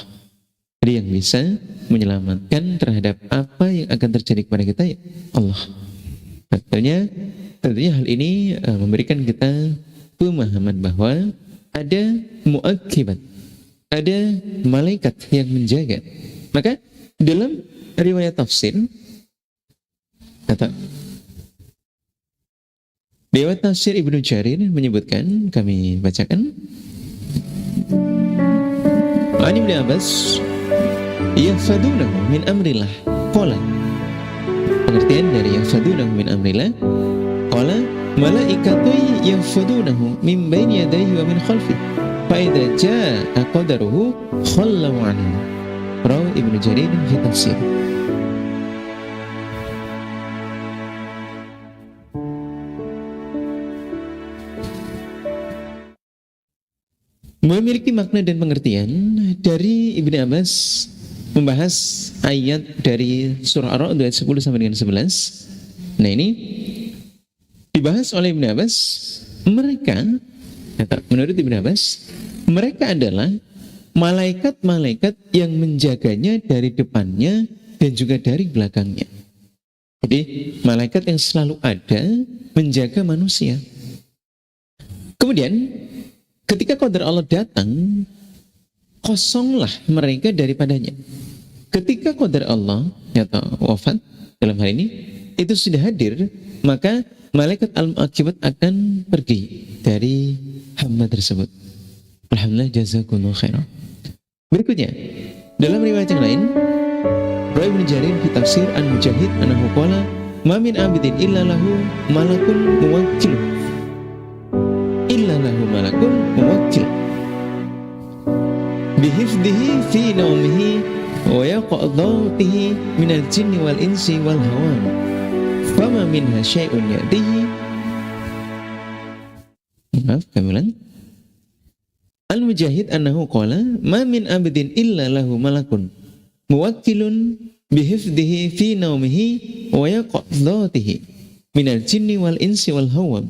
Dia yang bisa menyelamatkan terhadap apa yang akan terjadi kepada kita, ya Allah. Tentunya hal ini memberikan kita pemahaman bahwa ada mu'aqibat, ada malaikat yang menjaga. Maka dalam riwayat tafsir kata Dewa Tafsir Ibnu Jarir menyebutkan, kami bacakan. Ani bin Abbas, yahfadunahu min amrillah. Qala. Pengertian dari yahfadunahu min amrillah. Qala malaikatu yahfadunahu min baini yadayhi wa min khalfihi. Fa idza jaa qadaruhu khallu anhu. Rawi Ibnu Jarir fi tafsir. Memiliki makna dan pengertian dari Ibnu Abbas membahas ayat dari surah Ar-Ra'd ayat 10 sampai dengan 11. Nah, ini dibahas oleh Ibnu Abbas. Menurut Ibnu Abbas, mereka adalah malaikat-malaikat yang menjaganya dari depannya dan juga dari belakangnya. Jadi malaikat yang selalu ada menjaga manusia. Kemudian ketika qadar Allah datang, kosonglah mereka daripadanya. Ketika qadar Allah atau wafat dalam hal ini itu sudah hadir, maka malaikat al-mu'aqibat akan pergi dari hamba tersebut. Alhamdulillah, jazakumullah khairan. Berikutnya, dalam riwayat yang lain, Rawi bin Jarir fi tafsir An-Mujahid annahu qala ma min abidin illa lahu malakun muwakkil. Illa lahu malakun muwakkil bihifdihi fi naumihi wa yaqadatihi minal jinni wal insi wal hawan fama minha syai'un ya'tihi. Maaf, kami ulang. Al-Mujahid annahu qala ma min abidin illa lahu malakun muwakkilun bihifdihi fi naumihi wa yaqadatihi minal jinni wal insi wal hawan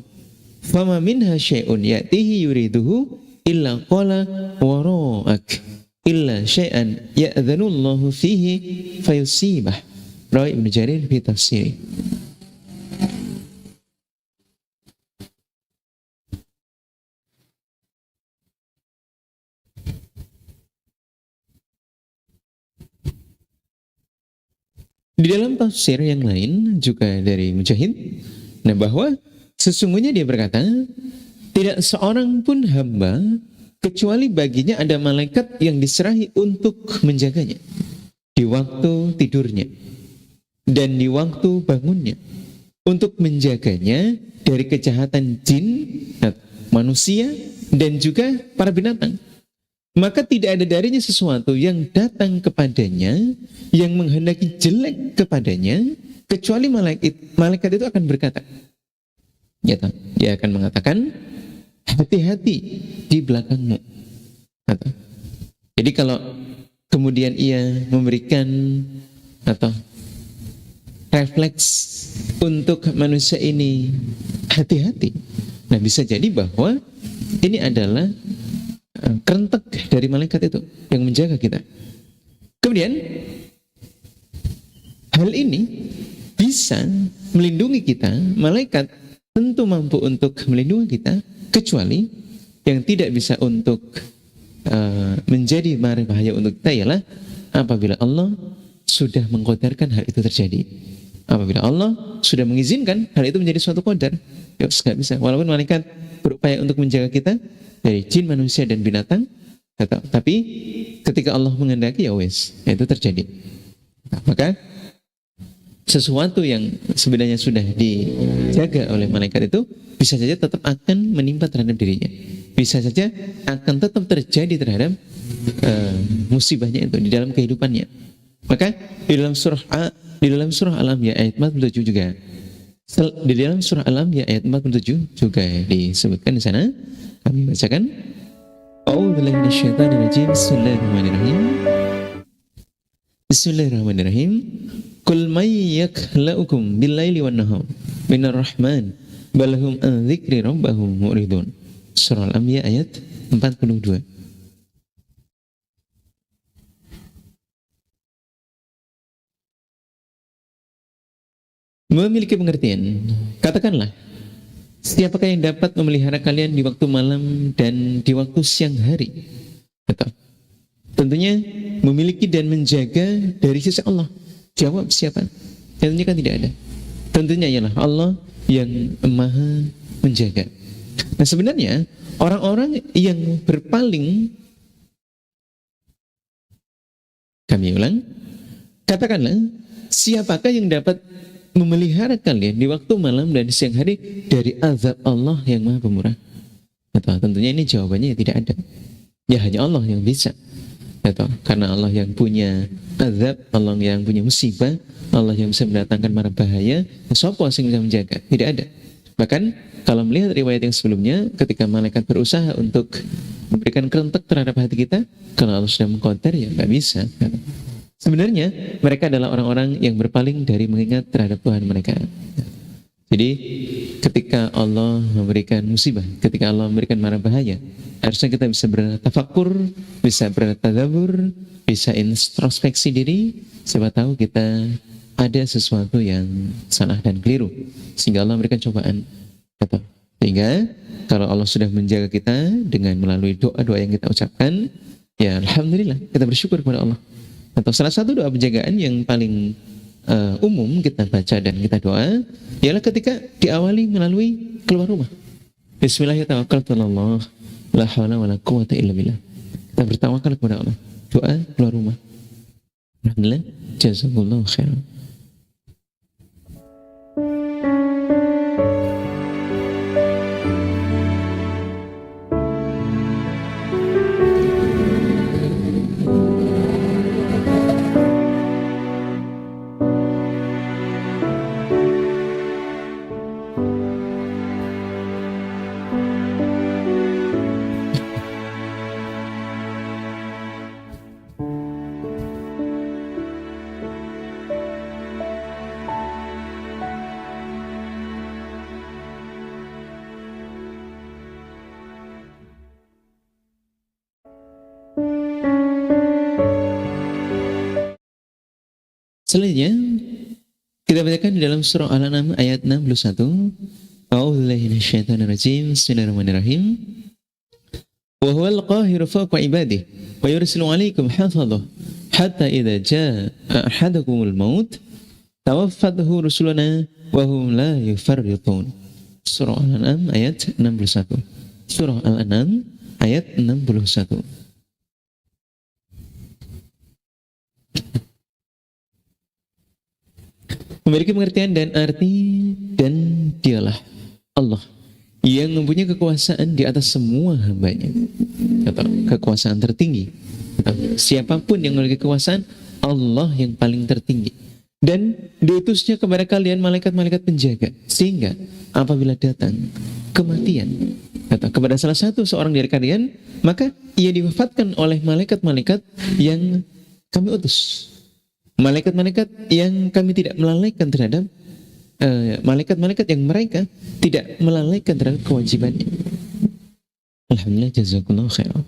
fama minha syai'un ya'tihi yuriduhu illa qala wara'ak illa syai'an ya'dhanullahu fihi fayusibah. Rawi Ibnu Jarir fi tafsiri. Di dalam tafsir yang lain juga dari Mujahid, nah bahwa sesungguhnya dia berkata, tidak seorang pun hamba kecuali baginya ada malaikat yang diserahi untuk menjaganya di waktu tidurnya dan di waktu bangunnya, untuk menjaganya dari kejahatan jin, manusia, dan juga para binatang. Maka tidak ada darinya sesuatu yang datang kepadanya yang menghendaki jelek kepadanya, kecuali malaikat itu akan berkata, ya, dia akan mengatakan, hati-hati di belakangmu. Jadi kalau kemudian ia memberikan atau refleks untuk manusia ini hati-hati, nah bisa jadi bahwa ini adalah kerentek dari malaikat itu yang menjaga kita. Kemudian hal ini bisa melindungi kita. Malaikat tentu mampu untuk melindungi kita, kecuali yang tidak bisa untuk menjadi bahaya untuk kita ialah apabila Allah sudah mengqadarkan hal itu terjadi. Apabila Allah sudah mengizinkan hal itu menjadi suatu qadar, ya nggak bisa. Walaupun malaikat berupaya untuk menjaga kita dari jin, manusia, dan binatang, tapi ketika Allah menghendaki, ya wes, itu terjadi. Maka sesuatu yang sebenarnya sudah dijaga oleh malaikat itu bisa saja tetap akan menimpa terhadap dirinya, bisa saja akan tetap terjadi terhadap musibahnya itu di dalam kehidupannya. Maka di dalam surah Al-Anbiya ayat 47 juga, di dalam surah Al-Anbiya ayat 47 juga disebutkan di sana. Kami bacakan. A'udzubillahi minasyaitonir rajim. Bismillahirrahmanirrahim. Bismillahirrahmanirrahim. Qul may yakhlaukum bil-laili wan-nahar minar rahman bal hum an dzikri rabbihim mu'ridun. Surah Al-Anbiya ayat 42. Memiliki pengertian. Katakanlah, siapakah yang dapat memelihara kalian di waktu malam dan di waktu siang hari? Betul. Tentunya memiliki dan menjaga dari sisi Allah. Jawab siapa? Tentunya kan tidak ada. Tentunya ialah Allah yang maha menjaga. Nah sebenarnya orang-orang yang berpaling, kami ulang, katakanlah, siapakah yang dapat memelihara kalian di waktu malam dan siang hari dari azab Allah yang maha pemurah? Atau tentunya ini jawabannya tidak ada. Ya hanya Allah yang bisa. Atau karena Allah yang punya azab, Allah yang punya musibah, Allah yang bisa mendatangkan mara bahaya, siapa yang bisa menjaga? Tidak ada. Bahkan kalau melihat riwayat yang sebelumnya, ketika malaikat berusaha untuk memberikan kerentek terhadap hati kita, kalau Allah sudah mengqadar, ya nggak bisa. Sebenarnya mereka adalah orang-orang yang berpaling dari mengingat terhadap Tuhan mereka. Jadi ketika Allah memberikan musibah, ketika Allah memberikan mara bahaya, harusnya kita bisa bertafakur, bisa bertadabbur, bisa introspeksi diri. Siapa tahu kita ada sesuatu yang salah dan keliru, sehingga Allah memberikan cobaan. Sehingga kalau Allah sudah menjaga kita dengan melalui doa-doa yang kita ucapkan, ya alhamdulillah, kita bersyukur kepada Allah. Atau salah satu doa penjagaan yang paling umum kita baca dan kita doa ialah ketika diawali melalui keluar rumah. Bismillahirrahmanirrahim. La haula wala quwwata illa billah. Kita bertawakal kepada Allah. Doa keluar rumah. Alhamdulillah. Jazakumullahu khairan. Selanjutnya kita bacakan di dalam surah Al-An'am ayat 61. A'udzubillahi minasyaitonirrajim. Bismillahirrahmanirrahim. Wa huwal qahiru fawqa ibadihi wa yursilu 'alaikum hafadhahu hatta idza jaa ahadakumul maut tawaffathu rusuluna wa hum la yufarritun. Surah Al-An'am ayat 61. Surah Al-An'am ayat 61. Memiliki pengertian dan arti, dan dialah Allah yang mempunyai kekuasaan di atas semua hambanya, atau kekuasaan tertinggi. Siapapun yang memiliki kekuasaan, Allah yang paling tertinggi. Dan diutusnya kepada kalian malaikat-malaikat penjaga, sehingga apabila datang kematian atau kepada salah satu seorang dari kalian, maka ia diwafatkan oleh malaikat-malaikat yang kami utus. Malaikat-malaikat yang kami tidak melalaikan terhadap malaikat-malaikat yang mereka tidak melalaikan terhadap kewajibannya. Alhamdulillah, jazakumullah khairan.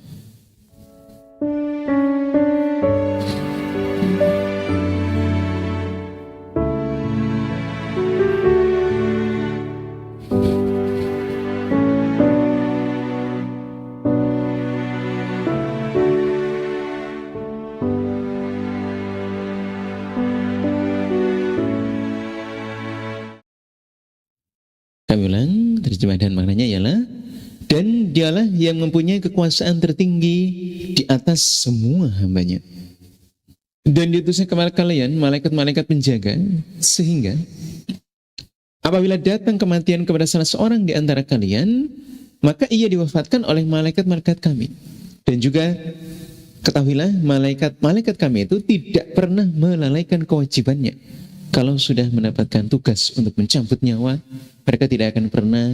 Kami ulang, terjemah dan maknanya ialah, dan dialah yang mempunyai kekuasaan tertinggi di atas semua hambanya. Dan diutusnya kepada kalian malaikat-malaikat penjaga, sehingga apabila datang kematian kepada salah seorang di antara kalian, maka ia diwafatkan oleh malaikat-malaikat kami. Dan juga ketahuilah, malaikat-malaikat kami itu tidak pernah melalaikan kewajibannya. Kalau sudah mendapatkan tugas untuk mencabut nyawa, mereka tidak akan pernah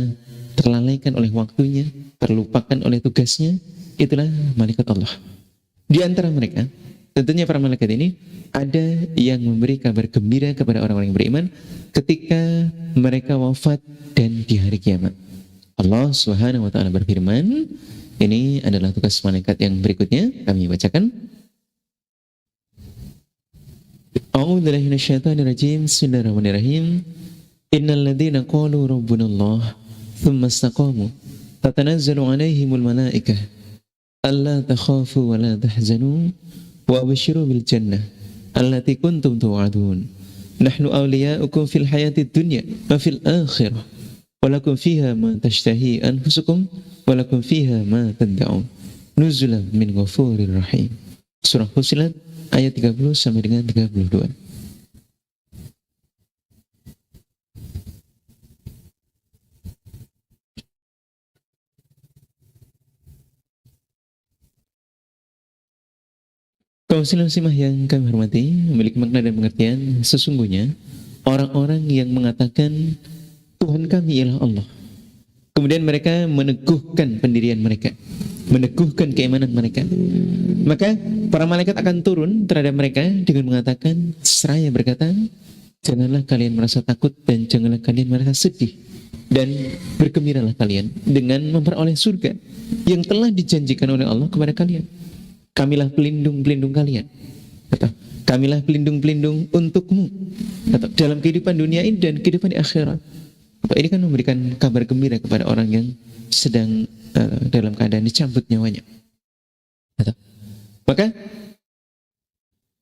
terlalaikan oleh waktunya, terlupakan oleh tugasnya. Itulah malaikat Allah. Di antara mereka, tentunya para malaikat ini, ada yang memberi kabar gembira kepada orang-orang yang beriman ketika mereka wafat dan di hari kiamat. Allah Subhanahu wa ta'ala berfirman, ini adalah tugas malaikat yang berikutnya, kami bacakan. A'udzubillahi minasyaitonir rajim. Bismillahirrahmanirrahim. Innal ladzina qalu rabbunallah tsumma istaqamu tatanazzalu 'alaihimul malaikah alla takhafu wa la tahzanu wa abshiru bil jannah allati kuntum tu'adun. Nahnu awliya'ukum fil hayatid dunya wa fil akhirah wa lakum fiha ma tashtahi anfusukum wa lakum fiha ma tad'un. Nuzulan min ghafurir rahim. Surah Fussilat ayat 30 sampai dengan 32. Kaum muslimah yang kami hormati, memiliki makna dan pengertian. Sesungguhnya orang-orang yang mengatakan Tuhan kami ialah Allah, kemudian mereka meneguhkan pendirian mereka, meneguhkan keimanan mereka, maka para malaikat akan turun terhadap mereka dengan mengatakan, seraya berkata, janganlah kalian merasa takut dan janganlah kalian merasa sedih, dan bergembiralah kalian dengan memperoleh surga yang telah dijanjikan oleh Allah kepada kalian. Kamilah pelindung-pelindung kalian, atau kamilah pelindung-pelindung untukmu, atau dalam kehidupan dunia ini dan kehidupan di akhirat. Ini kan memberikan kabar gembira kepada orang yang sedang dalam keadaan dicabut nyawanya. Maka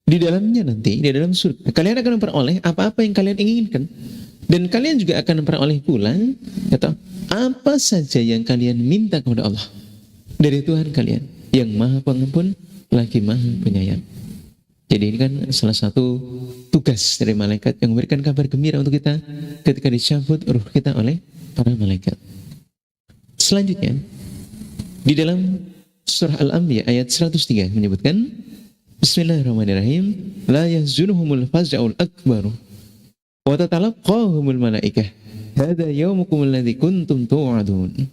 di dalamnya nanti, di dalam surga, kalian akan memperoleh apa-apa yang kalian inginkan, dan kalian juga akan memperoleh pula atau apa saja yang kalian minta kepada Allah dari Tuhan kalian yang Maha Pengampun lagi Maha Penyayang. Jadi ini kan salah satu tugas dari malaikat yang memberikan kabar gembira untuk kita ketika dicabut ruh kita oleh para malaikat. Selanjutnya di dalam surah Al-Anbiya ayat 103 menyebutkan, Bismillahirrahmanirrahim, la yahzunhumul faz'ul akbaru wa tatalaqahumul malaikah hadza yaumukum alladzi kuntum tu'adun.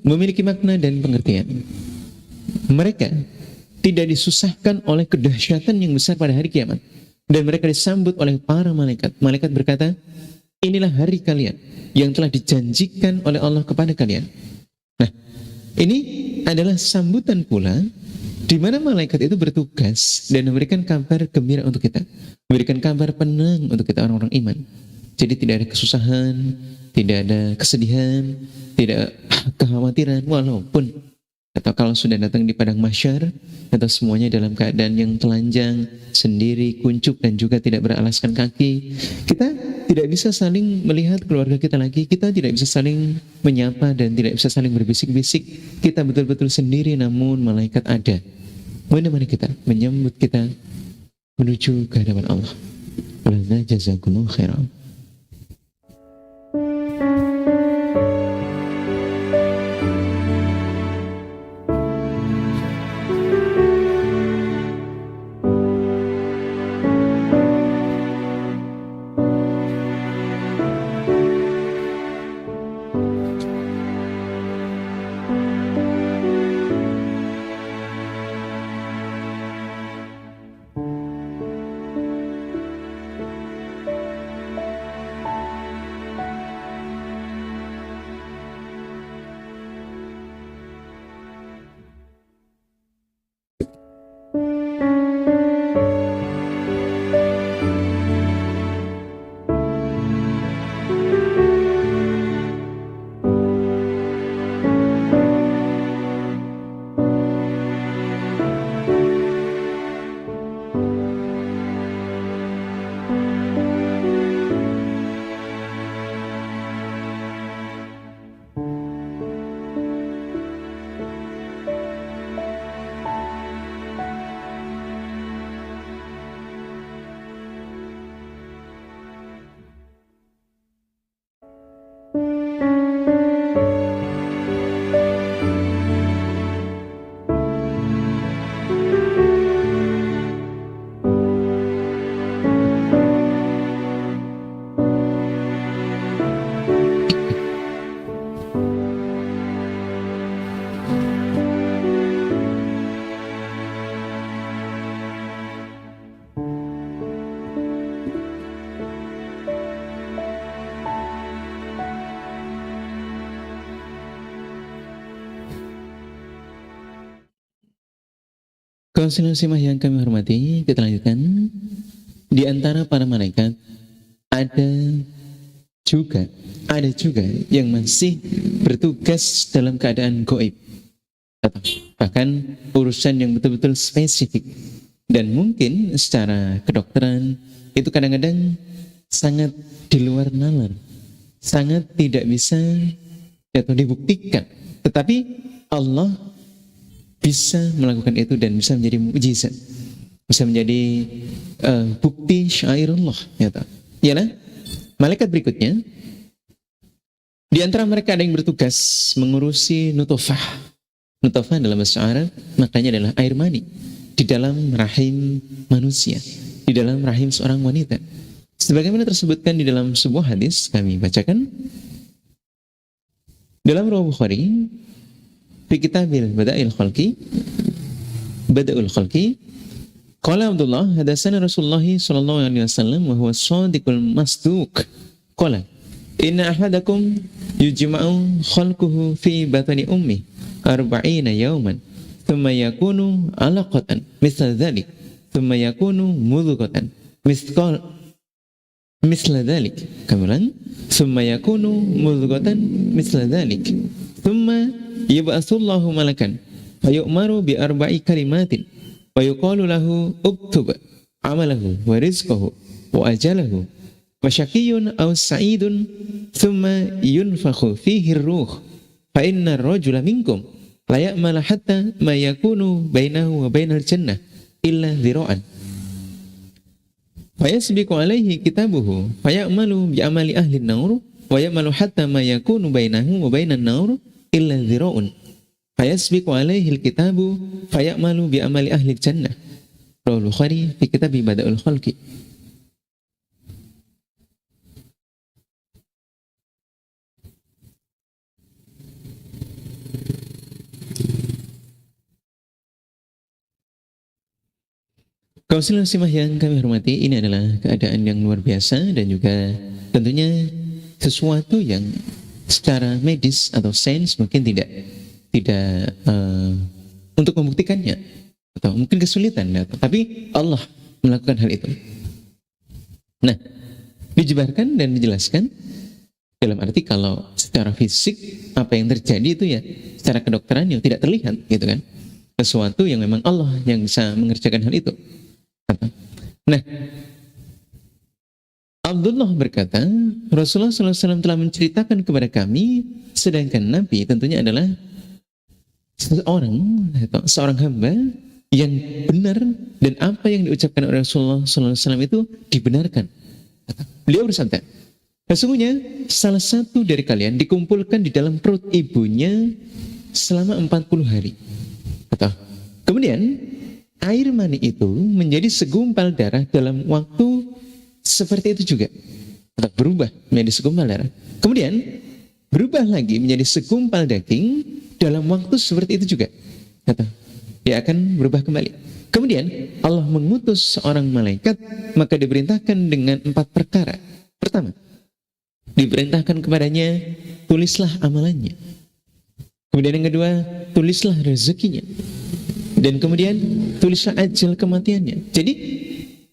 Memiliki makna dan pengertian. Mereka tidak disusahkan oleh kedahsyatan yang besar pada hari kiamat, dan mereka disambut oleh para malaikat. Malaikat berkata, inilah hari kalian yang telah dijanjikan oleh Allah kepada kalian. Nah, ini adalah sambutan pula di mana malaikat itu bertugas dan memberikan kabar gembira untuk kita, memberikan kabar penang untuk kita orang-orang iman. Jadi tidak ada kesusahan, tidak ada kesedihan, tidak kekhawatiran, walaupun atau kalau sudah datang di padang mahsyar atau semuanya dalam keadaan yang telanjang, sendiri, kuncup dan juga tidak beralaskan kaki, kita tidak bisa saling melihat keluarga kita lagi, kita tidak bisa saling menyapa dan tidak bisa saling berbisik-bisik. Kita betul-betul sendiri, namun malaikat ada menemani kita, menyambut kita menuju ke hadapan Allah. Walana jazakumullahu khairan. Kaum muslimah yang kami hormati, kita lanjutkan. Di antara para malaikat ada juga yang masih bertugas dalam keadaan gaib, atau bahkan urusan yang betul-betul spesifik dan mungkin secara kedokteran itu kadang-kadang sangat di luar nalar, sangat tidak bisa atau dibuktikan, tetapi Allah bisa melakukan itu dan bisa menjadi mukjizat, bisa menjadi bukti syairullah, ya tak? Ialah malaikat berikutnya. Di antara mereka ada yang bertugas mengurusi nutfah. Nutfah dalam bahasa Arab maknanya adalah air mani di dalam rahim manusia, di dalam rahim seorang wanita. Sebagaimana tersebutkan di dalam sebuah hadis, kami bacakan dalam Riwayat Bukhari. Fi kitabil Bada'ul Khalqi qala Abdullah hadatsana Rasulullah sallallahu alaihi wasallam wa huwa shadiqul masduq qala inna ahadakum yujma'u khalquhu fi batni ummi 40 yawman thumma yakunu 'alaqatan mithla dhalik thumma yakunu mudghatan mithla dhalik kamilan thumma yakunu mudghatan mithla dhalik thumma yab'atsullahu malakan fayu'maru bi arba'i kalimatin wa yuqalu lahu uktub amalahu wa rizqahu wa ajalahu wa syaqiyyun aw sa'idun thumma yunfakhu fihi ar-ruh fa inna ar-rajula minkum la ya'mala hatta ma yakunu bainahu wa bainal jannah illa dhira'an fa yasbiqu alaihi kitabuhu fa ya'malu bi amali ahli an-nar wa ya'malu hatta ma yakunu bainahu wa bainan nar illa dhira'un fayasbiqu alaihi alkitabu fayamalu bi amali ahli jannah. Rawahul Bukhari fi kitab Bada'ul Khalqi. Kaum muslimah yang kami hormati, ini adalah keadaan yang luar biasa dan juga tentunya sesuatu yang secara medis atau sains mungkin tidak untuk membuktikannya atau mungkin kesulitan, tapi Allah melakukan hal itu. Nah, Dijabarkan dan dijelaskan dalam arti kalau secara fisik apa yang terjadi itu ya secara kedokteran yang tidak terlihat gitu kan. Sesuatu yang memang Allah yang bisa mengerjakan hal itu. Nah, Abdullah berkata, Rasulullah SAW telah menceritakan kepada kami, sedangkan Nabi tentunya adalah seorang hamba yang benar dan apa yang diucapkan oleh Rasulullah SAW itu dibenarkan. Beliau bersabda, sesungguhnya salah satu dari kalian dikumpulkan di dalam perut ibunya selama 40 hari. Kemudian air mani itu menjadi segumpal darah dalam waktu seperti itu juga. Berubah menjadi segumpal darah. Kemudian berubah lagi menjadi segumpal daging dalam waktu seperti itu juga. Dia akan berubah kembali. Kemudian Allah mengutus seorang malaikat, maka diperintahkan dengan 4 perkara. Pertama, diperintahkan kepadanya, tulislah amalannya. Kemudian yang kedua, tulislah rezekinya. Dan kemudian tulislah ajal kematiannya. Jadi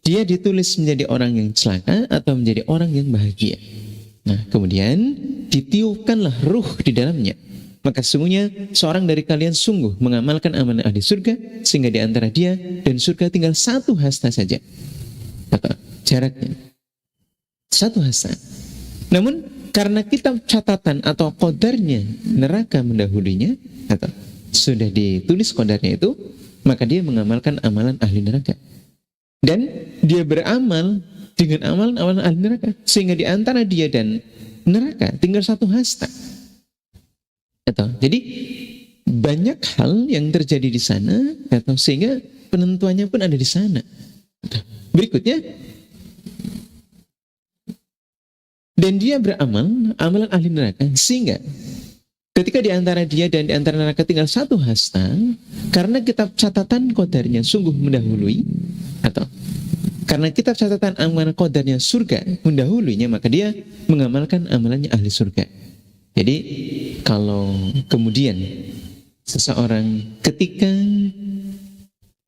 dia ditulis menjadi orang yang celaka atau menjadi orang yang bahagia. Nah, kemudian ditiupkanlah ruh di dalamnya. Maka sesungguhnya seorang dari kalian sungguh mengamalkan amalan ahli surga, sehingga di antara dia dan surga tinggal 1 hasta saja. Jaraknya 1 hasta. Namun karena kitab catatan atau qadarnya neraka mendahulunya, sudah ditulis qadarnya itu, maka dia mengamalkan amalan ahli neraka. Dan dia beramal dengan amalan-amalan ahli neraka, sehingga di antara dia dan neraka tinggal 1 hasta. Jadi banyak hal yang terjadi di sana, sehingga penentuannya pun ada di sana. Berikutnya, dan dia beramal amalan ahli neraka, sehingga ketika di antara dia dan di antara neraka tinggal 1 hasta, karena kitab catatan qadarnya sungguh mendahului, atau karena kitab catatan amalan qadarnya surga mendahulunya, maka dia mengamalkan amalannya ahli surga. Jadi kalau kemudian seseorang ketika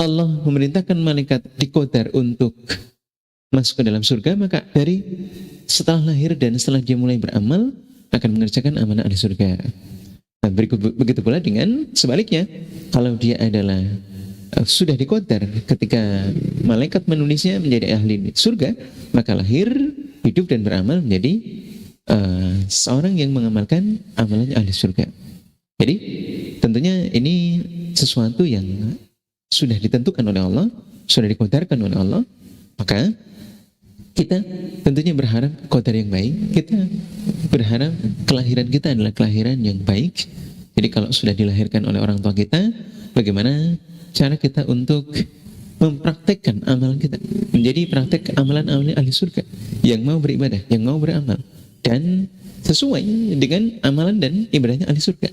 Allah memerintahkan malaikat di qadar untuk masuk ke dalam surga, maka dari setelah lahir dan setelah dia mulai beramal akan mengerjakan amalan ahli surga. Nah, begitu pula dengan sebaliknya, kalau dia adalah sudah diqadar ketika malaikat menulisnya menjadi ahli surga, maka lahir, hidup dan beramal menjadi seorang yang mengamalkan amalannya ahli surga. Jadi tentunya ini sesuatu yang sudah ditentukan oleh Allah, sudah diqadarkan oleh Allah. Maka kita tentunya berharap qadar yang baik. Kita berharap kelahiran kita adalah kelahiran yang baik. Jadi kalau sudah dilahirkan oleh orang tua kita, bagaimana cara kita untuk mempraktekkan amalan kita menjadi praktek amalan-amalan ahli surga yang mau beribadah, yang mau beramal dan sesuai dengan amalan dan ibadahnya ahli surga.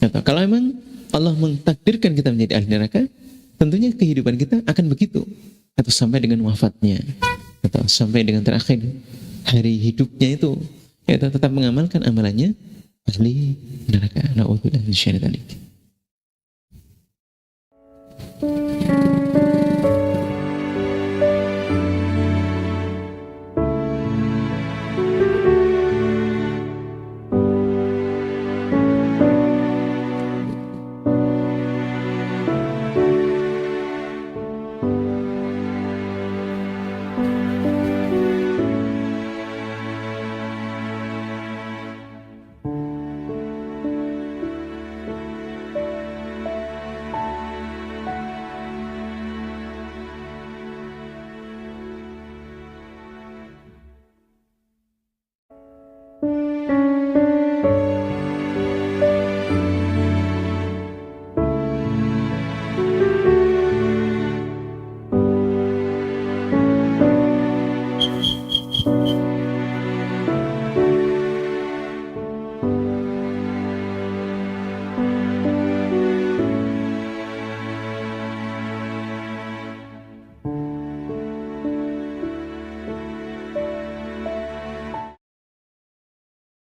Atau kalau memang Allah mentakdirkan kita menjadi ahli neraka, tentunya kehidupan kita akan begitu, atau sampai dengan wafatnya, atau sampai dengan terakhir hari hidupnya itu, yaitu tetap mengamalkan amalannya ahli neraka. Na'udzubillah min syarri dzalik.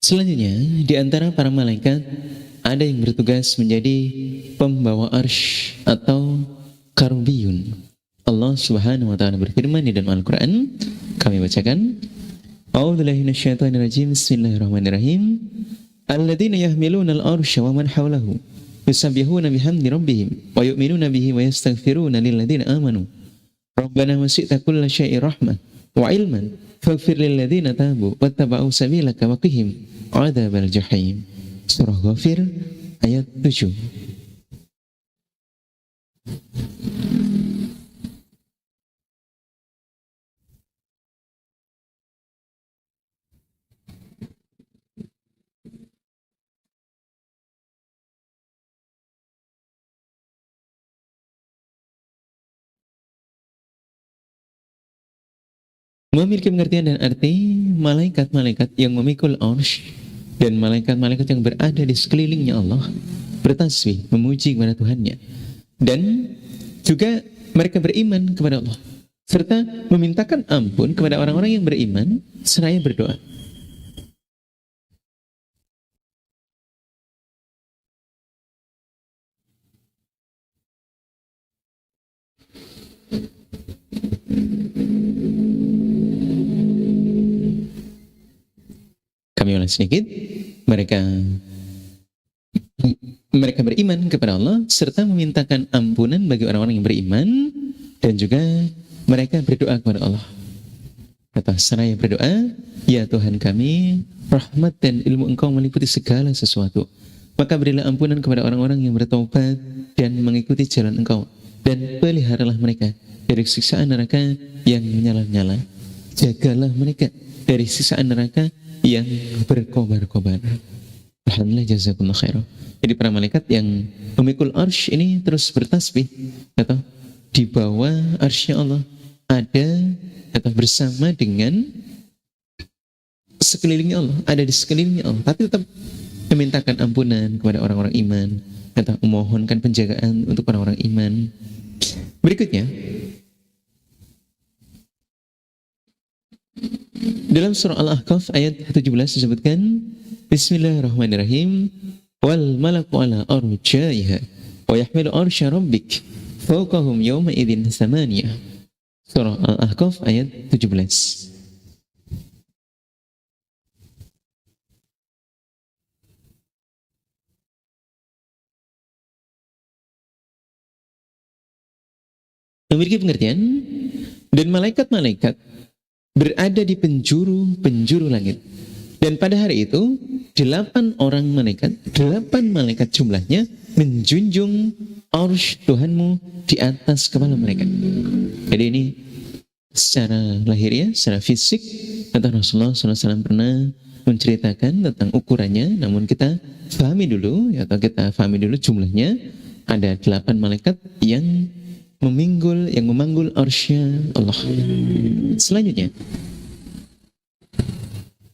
Selanjutnya, di antara para malaikat ada yang bertugas menjadi pembawa arsy atau karubiyun. Allah Subhanahu wa taala berfirman di dalam Al-Qur'an, kami bacakan, A'udzu billahi minasyaitonir rajim. Bismillahirrahmanirrahim. Alladzina yahmiluna al-arsya wa man hawlahu yusabbihuna bihamdi rabbihim wa yu'minuna bihi wa yastaghfiruna lilladzina amanu. Rabbana wasi'ta kulla syai'in rahmah wa ilman faghfir lilladzina tabu wattaba'u sabilaka wa qihim 'adzabal jahim. Surah Ghafir ayat 7. Memiliki pengertian dan arti malaikat-malaikat yang memikul arsy dan malaikat-malaikat yang berada di sekelilingnya Allah bertasbih memuji kepada Tuhannya, dan juga mereka beriman kepada Allah serta memintakan ampun kepada orang-orang yang beriman seraya berdoa. Kami ulas sedikit. Mereka beriman kepada Allah serta memintakan ampunan bagi orang-orang yang beriman, dan juga mereka berdoa kepada Allah. Kata seraya berdoa, ya Tuhan kami, rahmat dan ilmu Engkau meliputi segala sesuatu. Maka berilah ampunan kepada orang-orang yang bertaubat dan mengikuti jalan Engkau, dan peliharalah mereka dari siksaan neraka yang menyala-nyala. Jagalah mereka dari siksaan neraka yang berkobar-kobar. Alhamdulillah, jazakumullah khairan. Jadi para malaikat yang memikul arsy ini terus bertasbih atau di bawah arsy-Nya Allah, ada atau bersama dengan sekelilingnya Allah, ada di sekelilingnya Allah, tapi tetap memintakan ampunan kepada orang-orang iman atau memohonkan penjagaan untuk orang-orang iman. Berikutnya, dalam surah Al-Ahqaf ayat 17 disebutkan, Bismillahirrahmanirrahim, wal malaku ala arjaiha wa yahmilu arsya rabbik fawqahum yawma idzin samaniyah. Surah Al-Ahqaf ayat 17. Memiliki pengertian, dan malaikat-malaikat berada di penjuru langit. Dan pada hari itu 8 malaikat jumlahnya menjunjung arsy Tuhanmu di atas kepala mereka. Jadi ini secara lahiriah, secara fisik, kata Rasulullah SAW pernah menceritakan tentang ukurannya, namun kita fahami dulu jumlahnya. Ada 8 malaikat yang memanggul arsy Allah. Selanjutnya,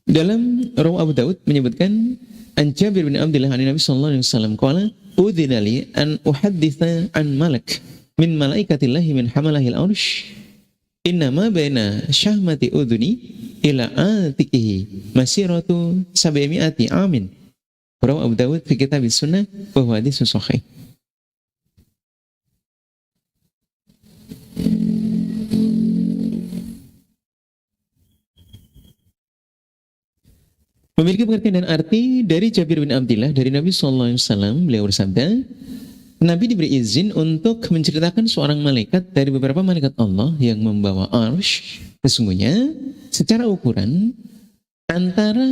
dalam Rawi Abu Daud menyebutkan, an Jabir bin Abdullah an Nabi sallallahu alaihi wasallam qala udhina li an uhadditha an malak min malaikatillahi min hamalahil arsy inna ma baina syahmati udhuni ila atikihi masiratu 700 amin. Rawi Abu Daud fi kitab sunnah wa huwa hadits sahih. Memiliki pengertian dan arti dari Jabir bin Abdullah dari Nabi SAW. Beliau bersabda, Nabi diberi izin untuk menceritakan seorang malaikat dari beberapa malaikat Allah yang membawa arsy. Sesungguhnya secara ukuran antara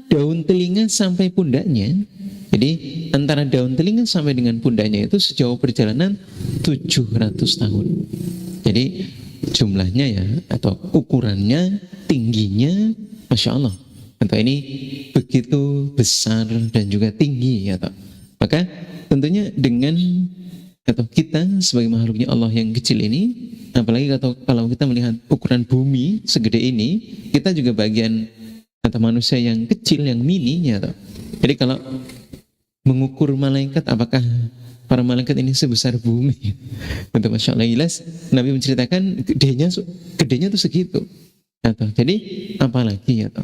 daun telinga sampai pundaknya, jadi antara daun telinga sampai dengan pundaknya itu sejauh perjalanan 700 tahun. Jadi jumlahnya ya, atau ukurannya, tingginya, Masya Allah. Atau ini begitu besar dan juga tinggi ya toh. Maka tentunya dengan atau kita sebagai makhluknya Allah yang kecil ini, apalagi kalau kita melihat ukuran bumi segede ini, kita juga bagian atau manusia yang kecil, yang mini ya toh. Jadi kalau mengukur malaikat, apakah para malaikat ini sebesar bumi? Untuk Masya Allah, jelas Nabi menceritakan gedenya tuh segitu. Atau jadi apalagi ya toh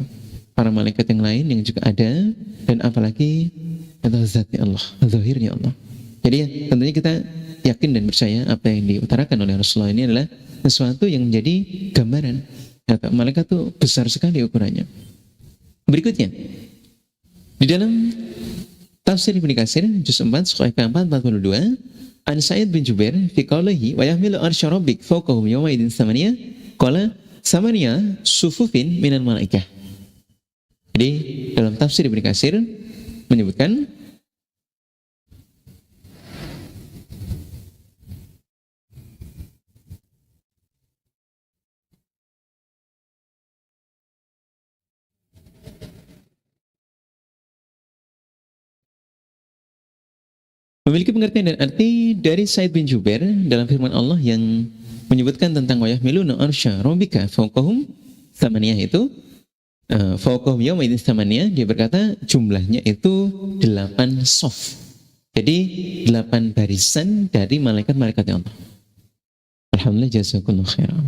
para malaikat yang lain yang juga ada, dan apalagi atau zatnya Allah, zahirnya Allah. Jadi tentunya kita yakin dan percaya apa yang diutarakan oleh Rasulullah ini adalah sesuatu yang menjadi gambaran Kata malaikat tuh besar sekali ukurannya. Berikutnya, di dalam tafsir Ibnu Katsir juz 4 surah ke-4 42, An Sa'id bin Jubair fi qawlihi wa yahmilu arsy rabbik fawqahum yawma idzin samaniya qala samaniya sufufin minal malaikah. Jadi dalam tafsir Ibnu Katsir menyebutkan memiliki pengertian dan arti dari Sa'id bin Jubair dalam firman Allah yang menyebutkan tentang wayah miluna arsya rabbika fawqahum samaniyah itu fawqahum yawma idzin samaniyah, dia berkata jumlahnya itu 8 sof. Jadi 8 barisan dari malaikat-malaikat Allah. Alhamdulillah, jazakumullah khairan.